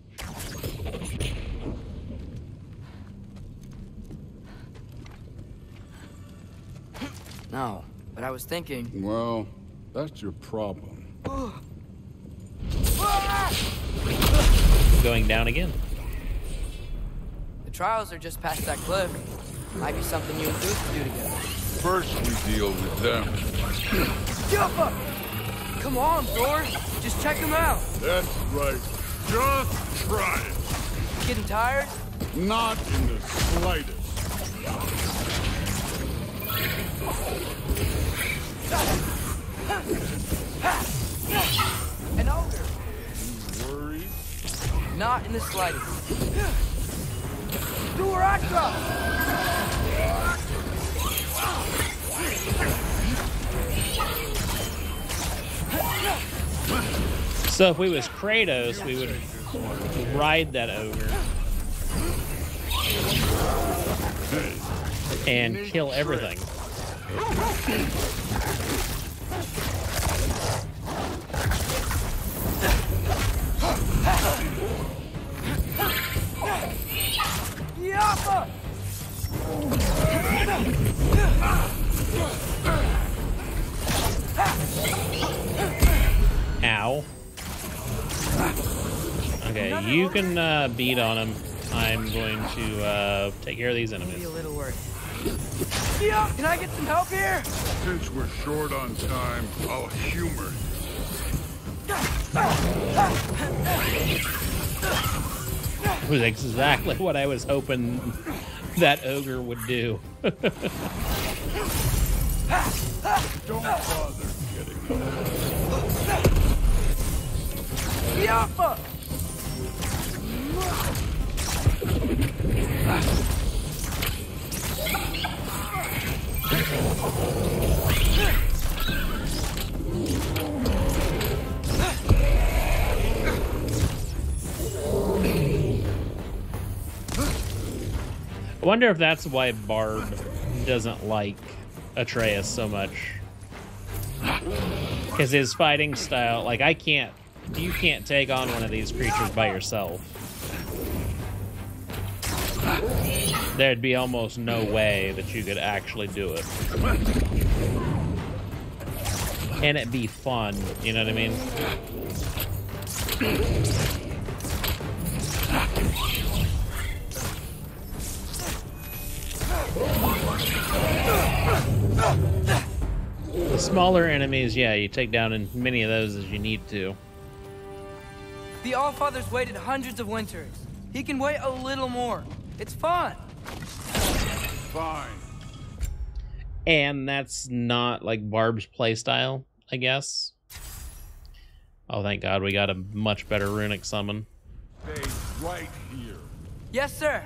No, but I was thinking... Well, that's your problem. Going down again. The trials are just past that cliff. Might be something you and Zeus could do together. First we deal with them. Jumpa! Come on, Thor! Just check him out! That's right. Just try it. Getting tired? Not in the slightest. An ogre! You worried? Not in the slightest. Durakra! So if we was Kratos, we would ride that ogre and kill everything. Yappa! Ow. Okay, you can beat on him. I'm going to take care of these enemies. Be a little worried. Yeah, can I get some help here? Since we're short on time, I'll humor you. It was exactly what I was hoping that ogre would do. Don't bother getting up. Yappa! I wonder if that's why Barb doesn't like Atreus so much. Because his fighting style, like you can't take on one of these creatures by yourself. There'd be almost no way that you could actually do it. And it'd be fun, you know what I mean? The smaller enemies, yeah, you take down as many of those as you need to. The Allfather's waited hundreds of winters. He can wait a little more. It's fun. Fine. And that's not like Barb's playstyle, I guess. Oh, thank God, we got a much better runic summon. Stay right here. Yes, sir.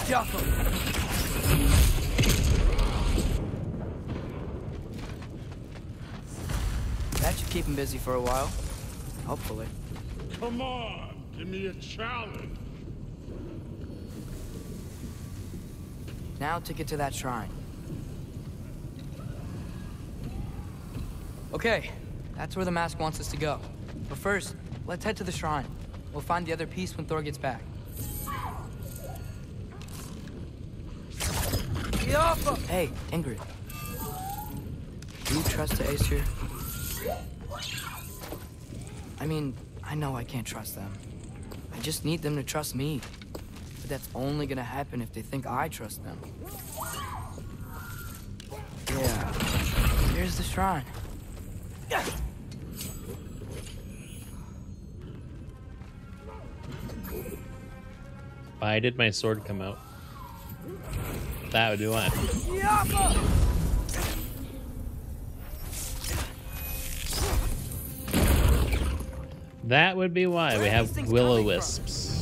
Jocko. That should keep him busy for a while. Hopefully. Come on, give me a challenge. Now to get to that shrine. Okay, that's where the mask wants us to go. But first, let's head to the shrine. We'll find the other piece when Thor gets back. Hey, Ingrid. Do you trust the Aesir? I mean, I know I can't trust them. I just need them to trust me. But that's only gonna happen if they think I trust them. Yeah, here's the shrine. Why did my sword come out? That would be why. That would be why we have will-o-wisps.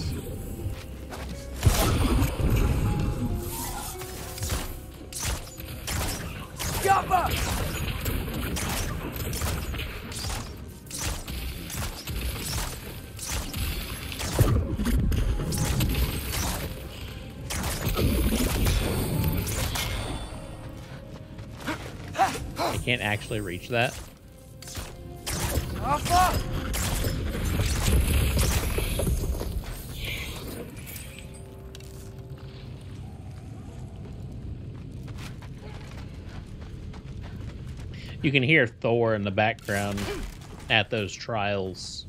I can't actually reach that. You can hear Thor in the background at those trials.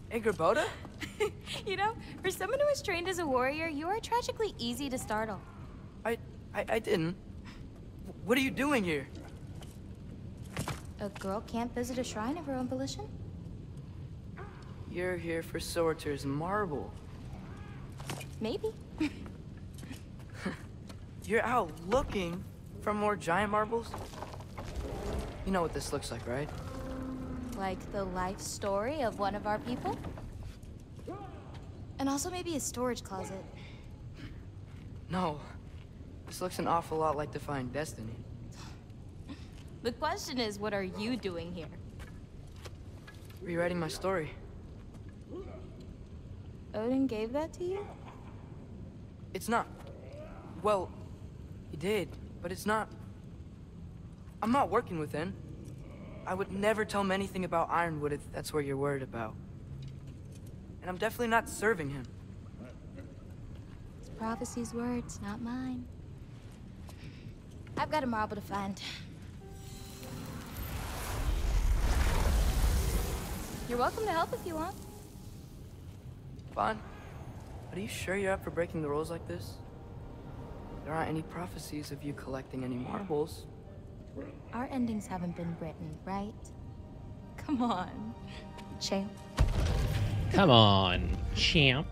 Hey, Gerboda? You know, for someone who is trained as a warrior, you are tragically easy to startle. I didn't. What are you doing here? A girl can't visit a shrine of her own volition? You're here for Sorter's marble. Maybe. You're out looking for more giant marbles? You know what this looks like, right? Like the life story of one of our people? And also maybe a storage closet. No. This looks an awful lot like Defying Destiny. The question is, what are you doing here? Rewriting my story. Odin gave that to you? It's not. Well, he did, but it's not. I'm not working with him. I would never tell him anything about Ironwood if that's what you're worried about. And I'm definitely not serving him. It's prophecy's words, not mine. I've got a marble to find. You're welcome to help if you want. Fine. But are you sure you're up for breaking the rules like this? There aren't any prophecies of you collecting any marbles. Our endings haven't been written, right? Come on, champ. Come on, champ.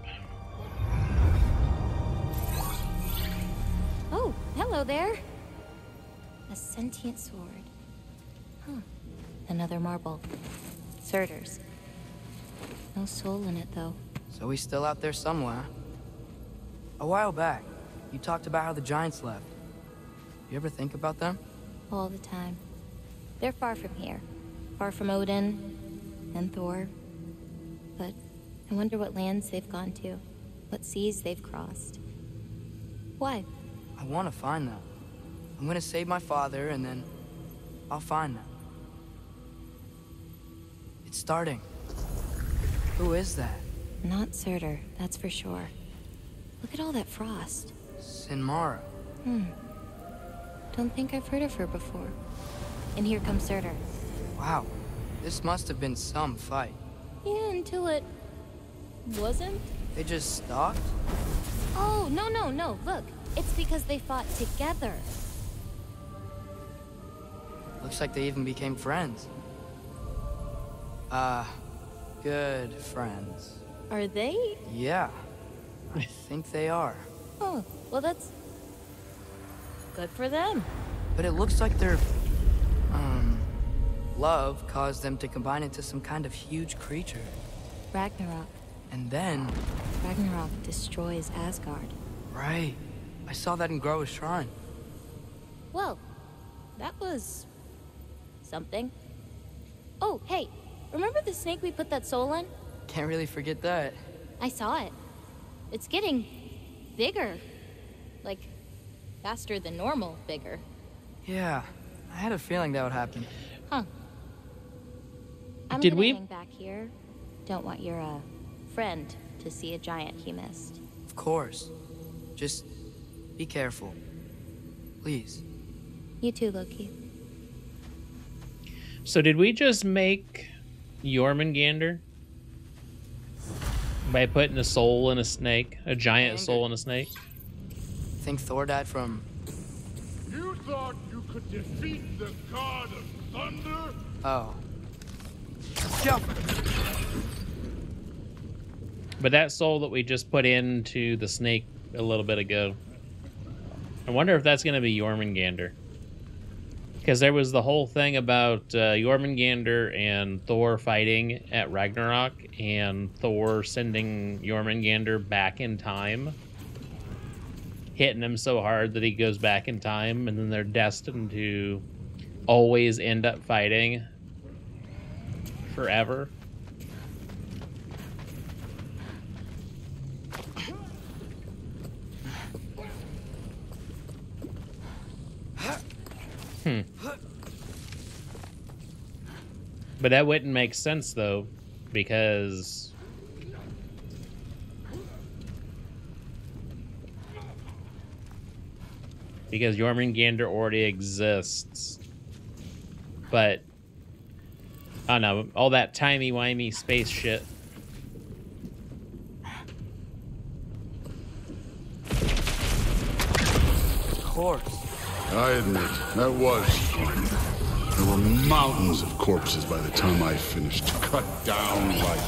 Oh, hello there. A sentient sword. Huh. Another marble. Surtur's. No soul in it, though. So he's still out there somewhere. A while back, you talked about how the giants left. You ever think about them? All the time. They're far from here. Far from Odin and Thor. But I wonder what lands they've gone to. What seas they've crossed. Why? I want to find them. I'm gonna save my father, and then I'll find them. It's starting. Who is that? Not Surtur, that's for sure. Look at all that frost. Sinmara. Don't think I've heard of her before. And here comes Surtur. Wow. This must have been some fight. Yeah, until it wasn't. They just stopped? Oh, no. Look, it's because they fought together. Looks like they even became friends. Good friends. Are they? Yeah. I think they are. Oh, well that's good for them. But it looks like their, love caused them to combine into some kind of huge creature. Ragnarok. And then... Ragnarok destroys Asgard. Right. I saw that in Groa's shrine. Well, that was... something. Oh, hey, remember the snake we put that soul in? Can't really forget that. I saw it. It's getting bigger. Like, faster than normal bigger. Yeah, I had a feeling that would happen. Huh. I'm Did gonna we- hang back here. Don't want your, friend to see a giant he missed. Of course. Just be careful. Please. You too, Loki. So did we just make Jormungandr By putting a soul in a snake, a giant soul in a snake. Think Thor died from... You thought you could defeat the god of thunder? Oh. Jump! But that soul that we just put into the snake a little bit ago, I wonder if that's going to be Jormungandr. Because there was the whole thing about Jormungandr and Thor fighting at Ragnarok, and Thor sending Jormungandr back in time, hitting him so hard that he goes back in time, and then they're destined to always end up fighting forever. But that wouldn't make sense, though, because Jormungandr already exists. But I don't know, all that timey-wimey space shit. Of course. I admit, that was fun. There were mountains of corpses by the time I finished, cut down like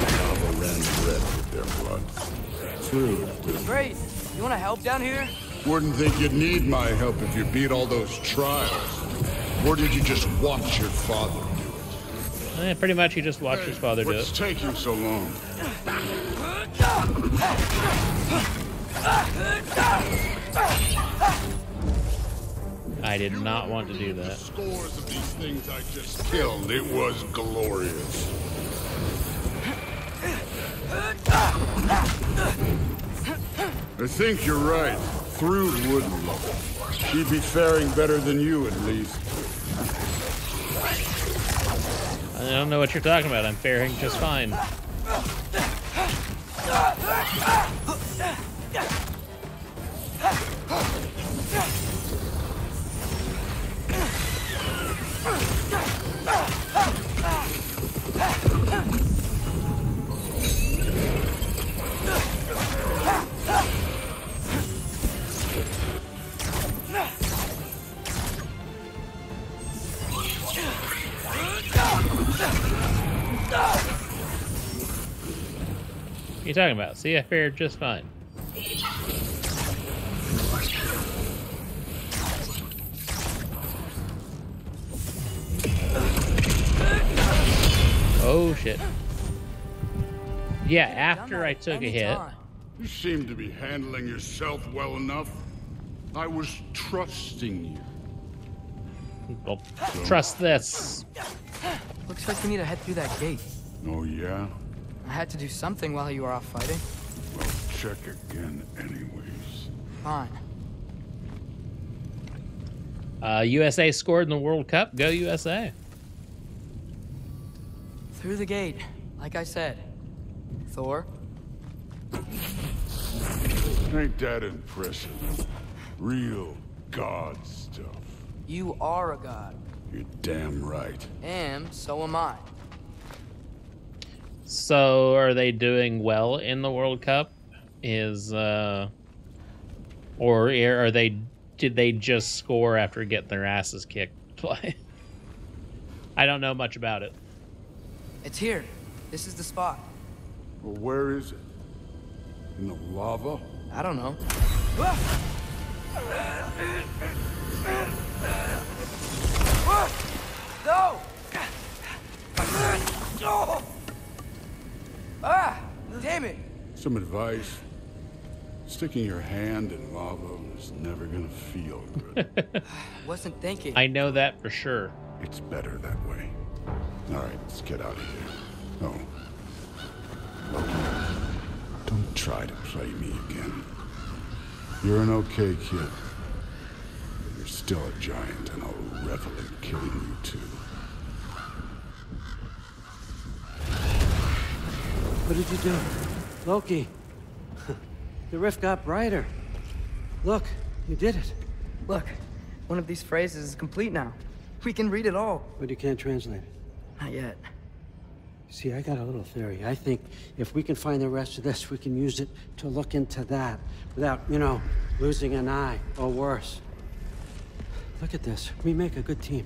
lava ran red with their blood. True. Great. You want to help down here? Wouldn't think you'd need my help if you beat all those trials. Or did you just watch your father do it? Pretty much he just watched his father do it. What's taking so long? I did not want to do that. Scores of these things I just killed. It was glorious. I think you're right. Thrud wouldn't love it. She'd be faring better than you, at least. I don't know what you're talking about. I'm faring just fine. What are you talking about? See, I fared just fine. Oh shit. Yeah, after I took a hit. You seem to be handling yourself well enough. I was trusting you. Well, trust this. Looks like we need to head through that gate. Oh, yeah? I had to do something while you were off fighting. Well, check again anyways. Fine. USA scored in the World Cup. Go USA. Through the gate, like I said. Thor? Ain't that impressive? Real god stuff. You are a god. You're damn right. And so am I. So, are they doing well in the World Cup? Or are they? Did they just score after getting their asses kicked? I don't know much about it. It's here. This is the spot. Well, where is it? In the lava? I don't know. No! Ah! Damn it! Some advice. Sticking your hand in lava is never gonna feel good. Wasn't thinking. I know that for sure. It's better that way. All right, let's get out of here. Oh. Loki, don't try to play me again. You're an okay kid. But you're still a giant, and I'll revel in killing you too. What did you do? Loki. The rift got brighter. Look, you did it. Look, one of these phrases is complete now. We can read it all. But you can't translate it. Not yet. See, I got a little theory. I think if we can find the rest of this, we can use it to look into that without, you know, losing an eye or worse. Look at this. We make a good team.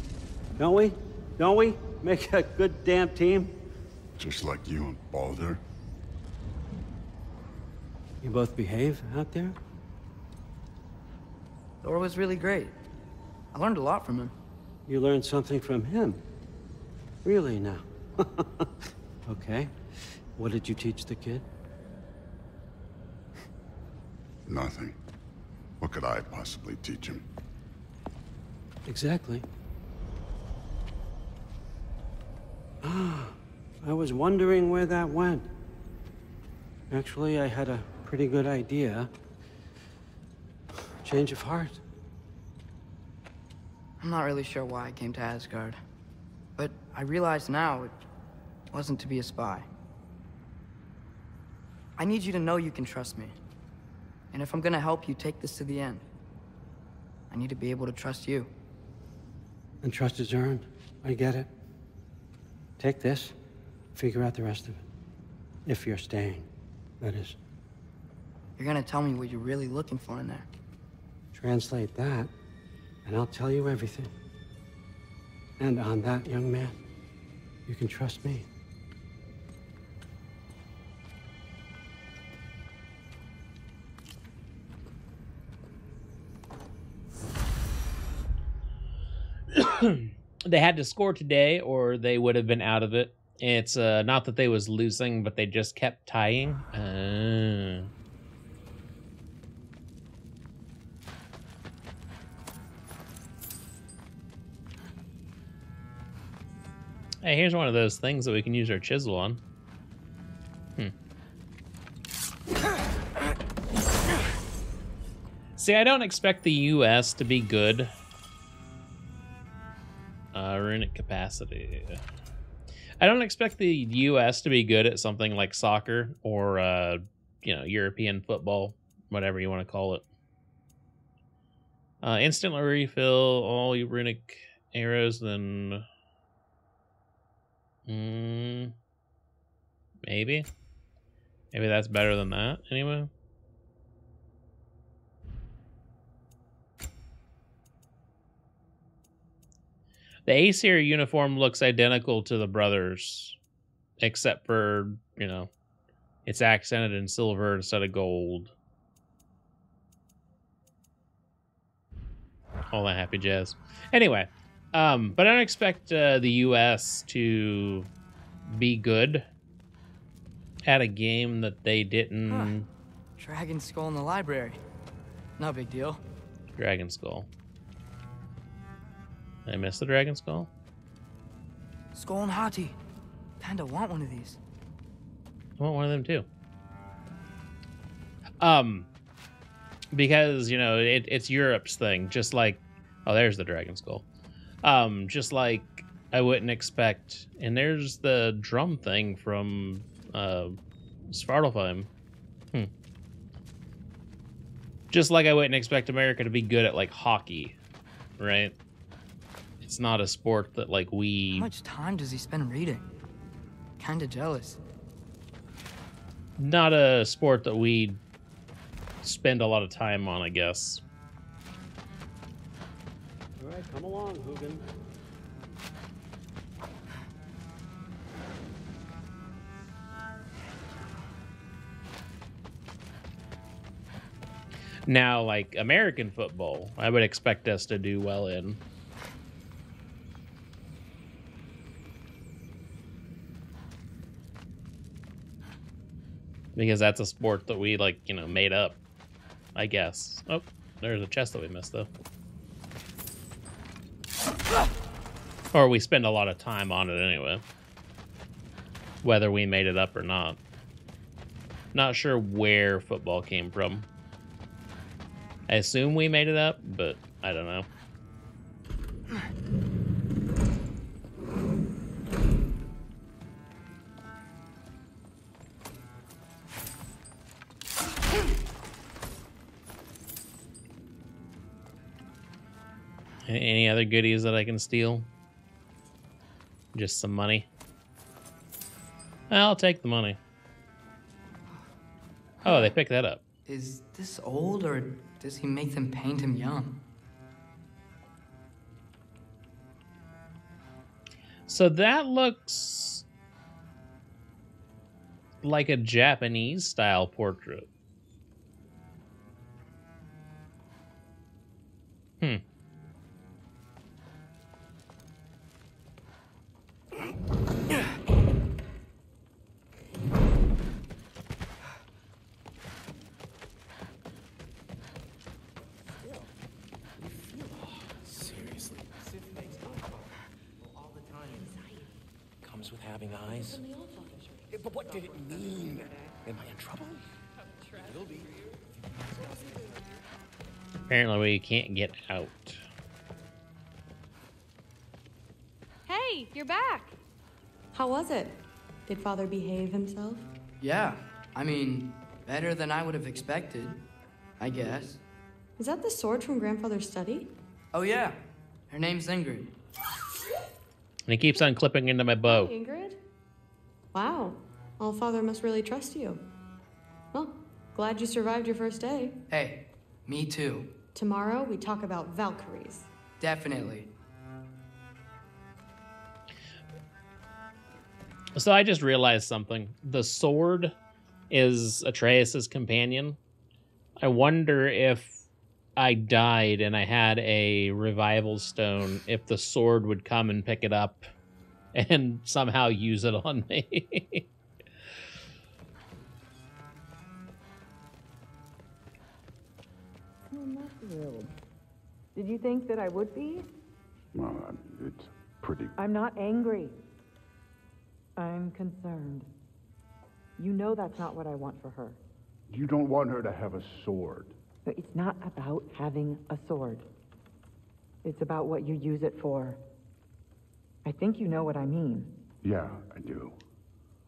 Don't we? Don't we? Make a good damn team? Just like you and Baldur? You both behave out there? Thor was really great. I learned a lot from him. You learned something from him? Really now? Okay. What did you teach the kid? Nothing. What could I possibly teach him? Exactly. Ah, I was wondering where that went. Actually, I had a pretty good idea. Change of heart. I'm not really sure why I came to Asgard. But I realize now it wasn't to be a spy. I need you to know you can trust me. And if I'm gonna help you take this to the end, I need to be able to trust you. And trust is earned. I get it. Take this, figure out the rest of it. If you're staying, that is. You're gonna tell me what you're really looking for in there. Translate that, and I'll tell you everything. And on that, young man, you can trust me. They had to score today or they would have been out of it. It's not that they was losing, but they just kept tying. Hey, here's one of those things that we can use our chisel on. See, I don't expect the U.S. to be good. Runic capacity. I don't expect the U.S. to be good at something like soccer or, you know, European football, whatever you want to call it. Instantly refill all your runic arrows, then... maybe? Maybe that's better than that, anyway. The Aesir uniform looks identical to the brothers, except for, you know, it's accented in silver instead of gold. All that happy jazz. Anyway, but I don't expect the U.S. to be good at a game that they didn't... Dragon skull in the library. No big deal. Dragon skull. Did I miss the dragon skull? Skull and Hati. Kinda want one of these. I want one of them too. Because, you know, it's Europe's thing. Just like, oh, there's the dragon skull. Just like I wouldn't expect, and there's the drum thing from Svartalfheim. Just like I wouldn't expect America to be good at like hockey, right? It's not a sport that like we... How much time does he spend reading? Kinda jealous. Not a sport that we spend a lot of time on, I guess. All right, come along, Bugden. Now, like American football, I would expect us to do well in. Because that's a sport that we, like, you know, made up, I guess. Oh, there's a chest that we missed, though. Or we spend a lot of time on it anyway. Whether we made it up or not. Not sure where football came from. I assume we made it up, but I don't know. Any other goodies that I can steal? Just some money. I'll take the money. Oh, they picked that up. Is this old, or does he make them paint him young? So that looks like a Japanese style portrait. Hmm. Seriously. All the time. Comes with having eyes. But what did it mean? Am I in trouble? Will be. Apparently we can't get out. Hey, you're back. How was it? Did Father behave himself? Yeah, I mean, better than I would have expected, I guess. Is that the sword from Grandfather's study? Oh yeah, her name's Ingrid. And he keeps on clipping into my bow. Hey, Ingrid? Wow, All Father must really trust you. Well, glad you survived your first day. Hey, me too. Tomorrow we talk about Valkyries. Definitely. So I just realized something. The sword is Atreus' companion. I wonder if I died and I had a revival stone, if the sword would come and pick it up and somehow use it on me. I'm not thrilled. Did you think that I would be? Well, it's pretty... I'm not angry. I'm concerned. You know that's not what I want for her. You don't want her to have a sword. But it's not about having a sword. It's about what you use it for. I think you know what I mean. Yeah, I do.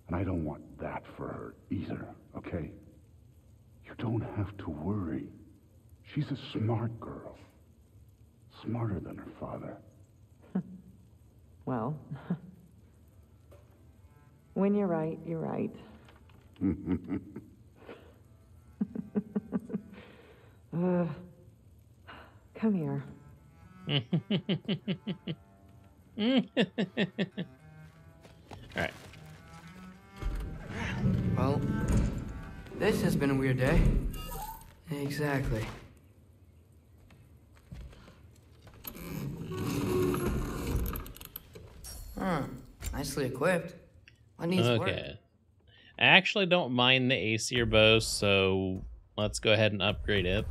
And I don't want that for her either, okay? You don't have to worry. She's a smart girl. Smarter than her father. Well, when you're right, you're right. Come here. Alright. Well, this has been a weird day. Exactly. Huh. Nicely equipped. What needs work? Okay. I actually don't mind the Aesir bow, so let's go ahead and upgrade it.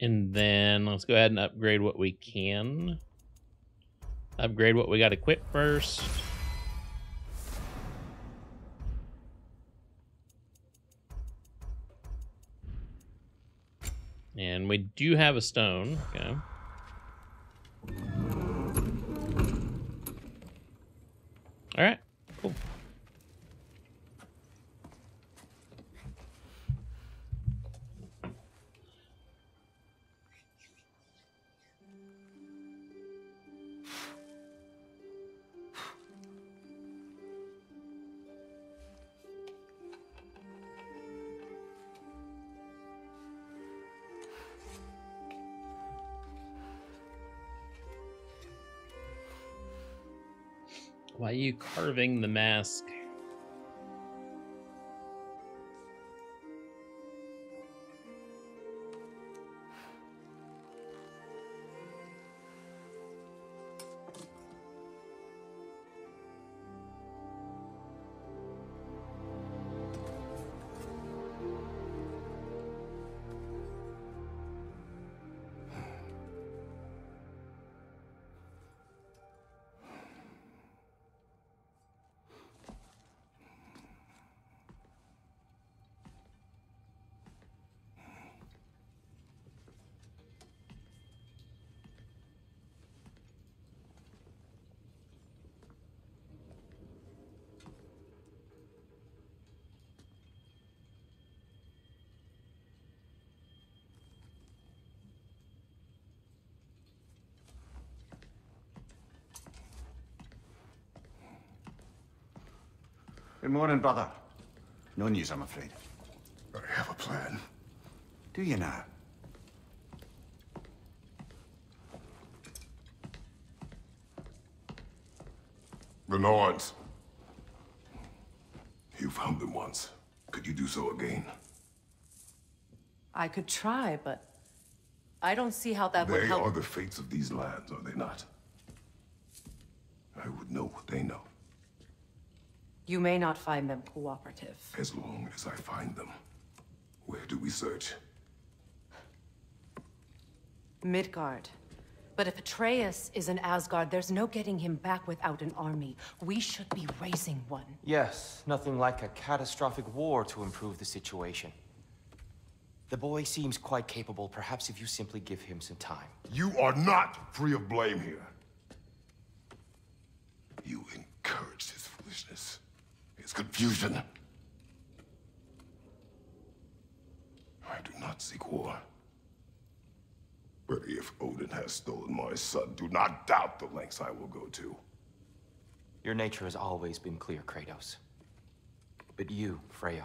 And then let's go ahead and upgrade what we can. Upgrade what we got equipped first. And we do have a stone. Okay. All right. Cool. Why are you carving the mask? Good morning, brother. No news, I'm afraid. I have a plan. Do you now? The Norns. You found them once. Could you do so again? I could try, but I don't see how that would They help. are the fates of these lands, are they not? I would know what they know. You may not find them cooperative. As long as I find them. Where do we search? Midgard. But if Atreus is in Asgard, there's no getting him back without an army. We should be raising one. Yes, nothing like a catastrophic war to improve the situation. The boy seems quite capable. Perhaps if you simply give him some time. You are not free of blame here. You encouraged his foolishness, his confusion. I do not seek war. But if Odin has stolen my son, do not doubt the lengths I will go to. Your nature has always been clear, Kratos. But you, Freya.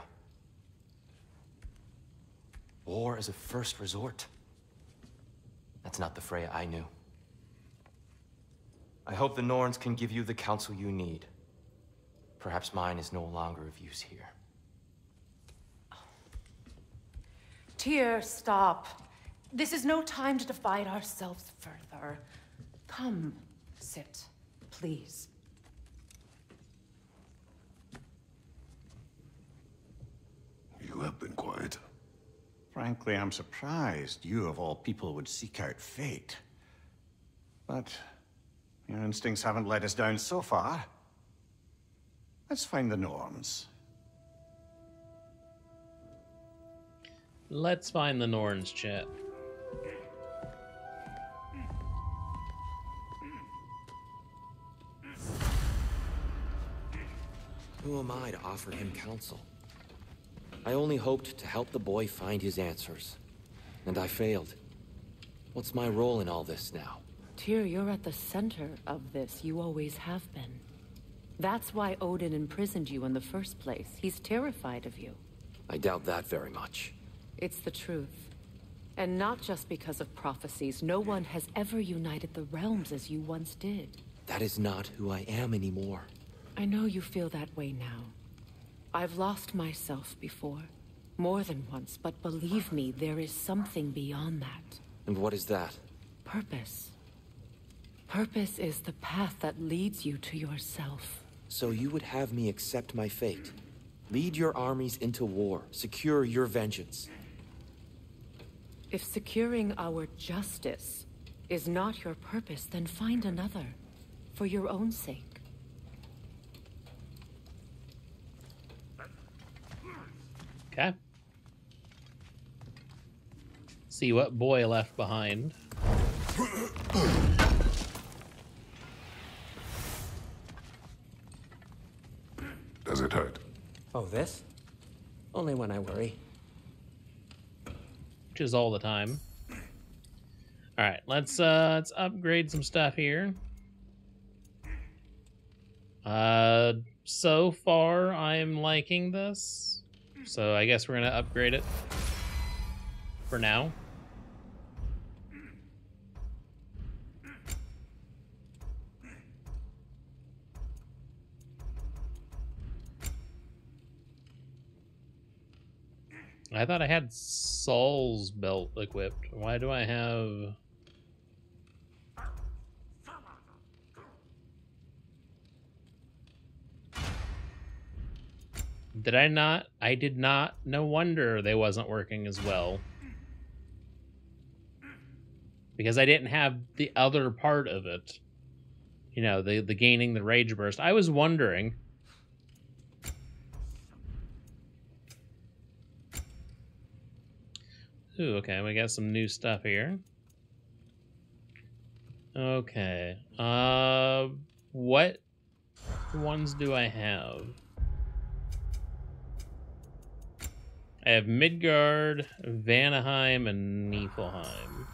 War is a first resort. That's not the Freya I knew. I hope the Norns can give you the counsel you need. Perhaps mine is no longer of use here. Tyr, stop. This is no time to divide ourselves further. Come, sit, please. You have been quiet. Frankly, I'm surprised you, of all people, would seek out fate. But your instincts haven't let us down so far. Let's find the Norns. Let's find the Norns, chat. Who am I to offer him counsel? I only hoped to help the boy find his answers. And I failed. What's my role in all this now? Tyr, you're at the center of this. You always have been. That's why Odin imprisoned you in the first place. He's terrified of you. I doubt that very much. It's the truth. And not just because of prophecies. No one has ever united the realms as you once did. That is not who I am anymore. I know you feel that way now. I've lost myself before. More than once, but believe me, there is something beyond that. And what is that? Purpose. Purpose is the path that leads you to yourself. So you would have me accept my fate? Lead your armies into war, secure your vengeance. If securing our justice is not your purpose, then find another. For your own sake. Okay. See what boy left behind. Does it hurt? Oh, this? Only when I worry. Which is all the time. All right, let's upgrade some stuff here. So far I'm liking this. So I guess we're gonna upgrade it for now. I thought I had Saul's belt equipped. Why do I have... Did I not? I did not. No wonder they wasn't working as well. Because I didn't have the other part of it. You know, the gaining the rage burst. I was wondering. Ooh, okay, we got some new stuff here. Okay. What ones do I have? I have Midgard, Vanaheim, and Niflheim.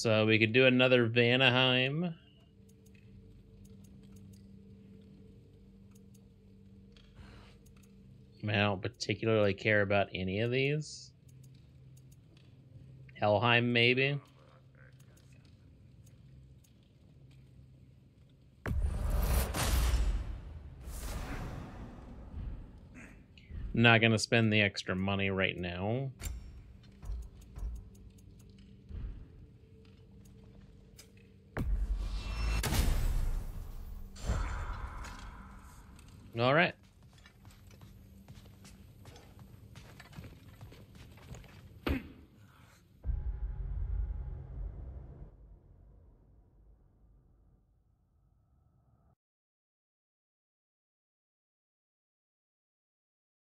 So we could do another Vanaheim. I mean, I don't particularly care about any of these. Helheim, maybe. Not gonna spend the extra money right now. All right.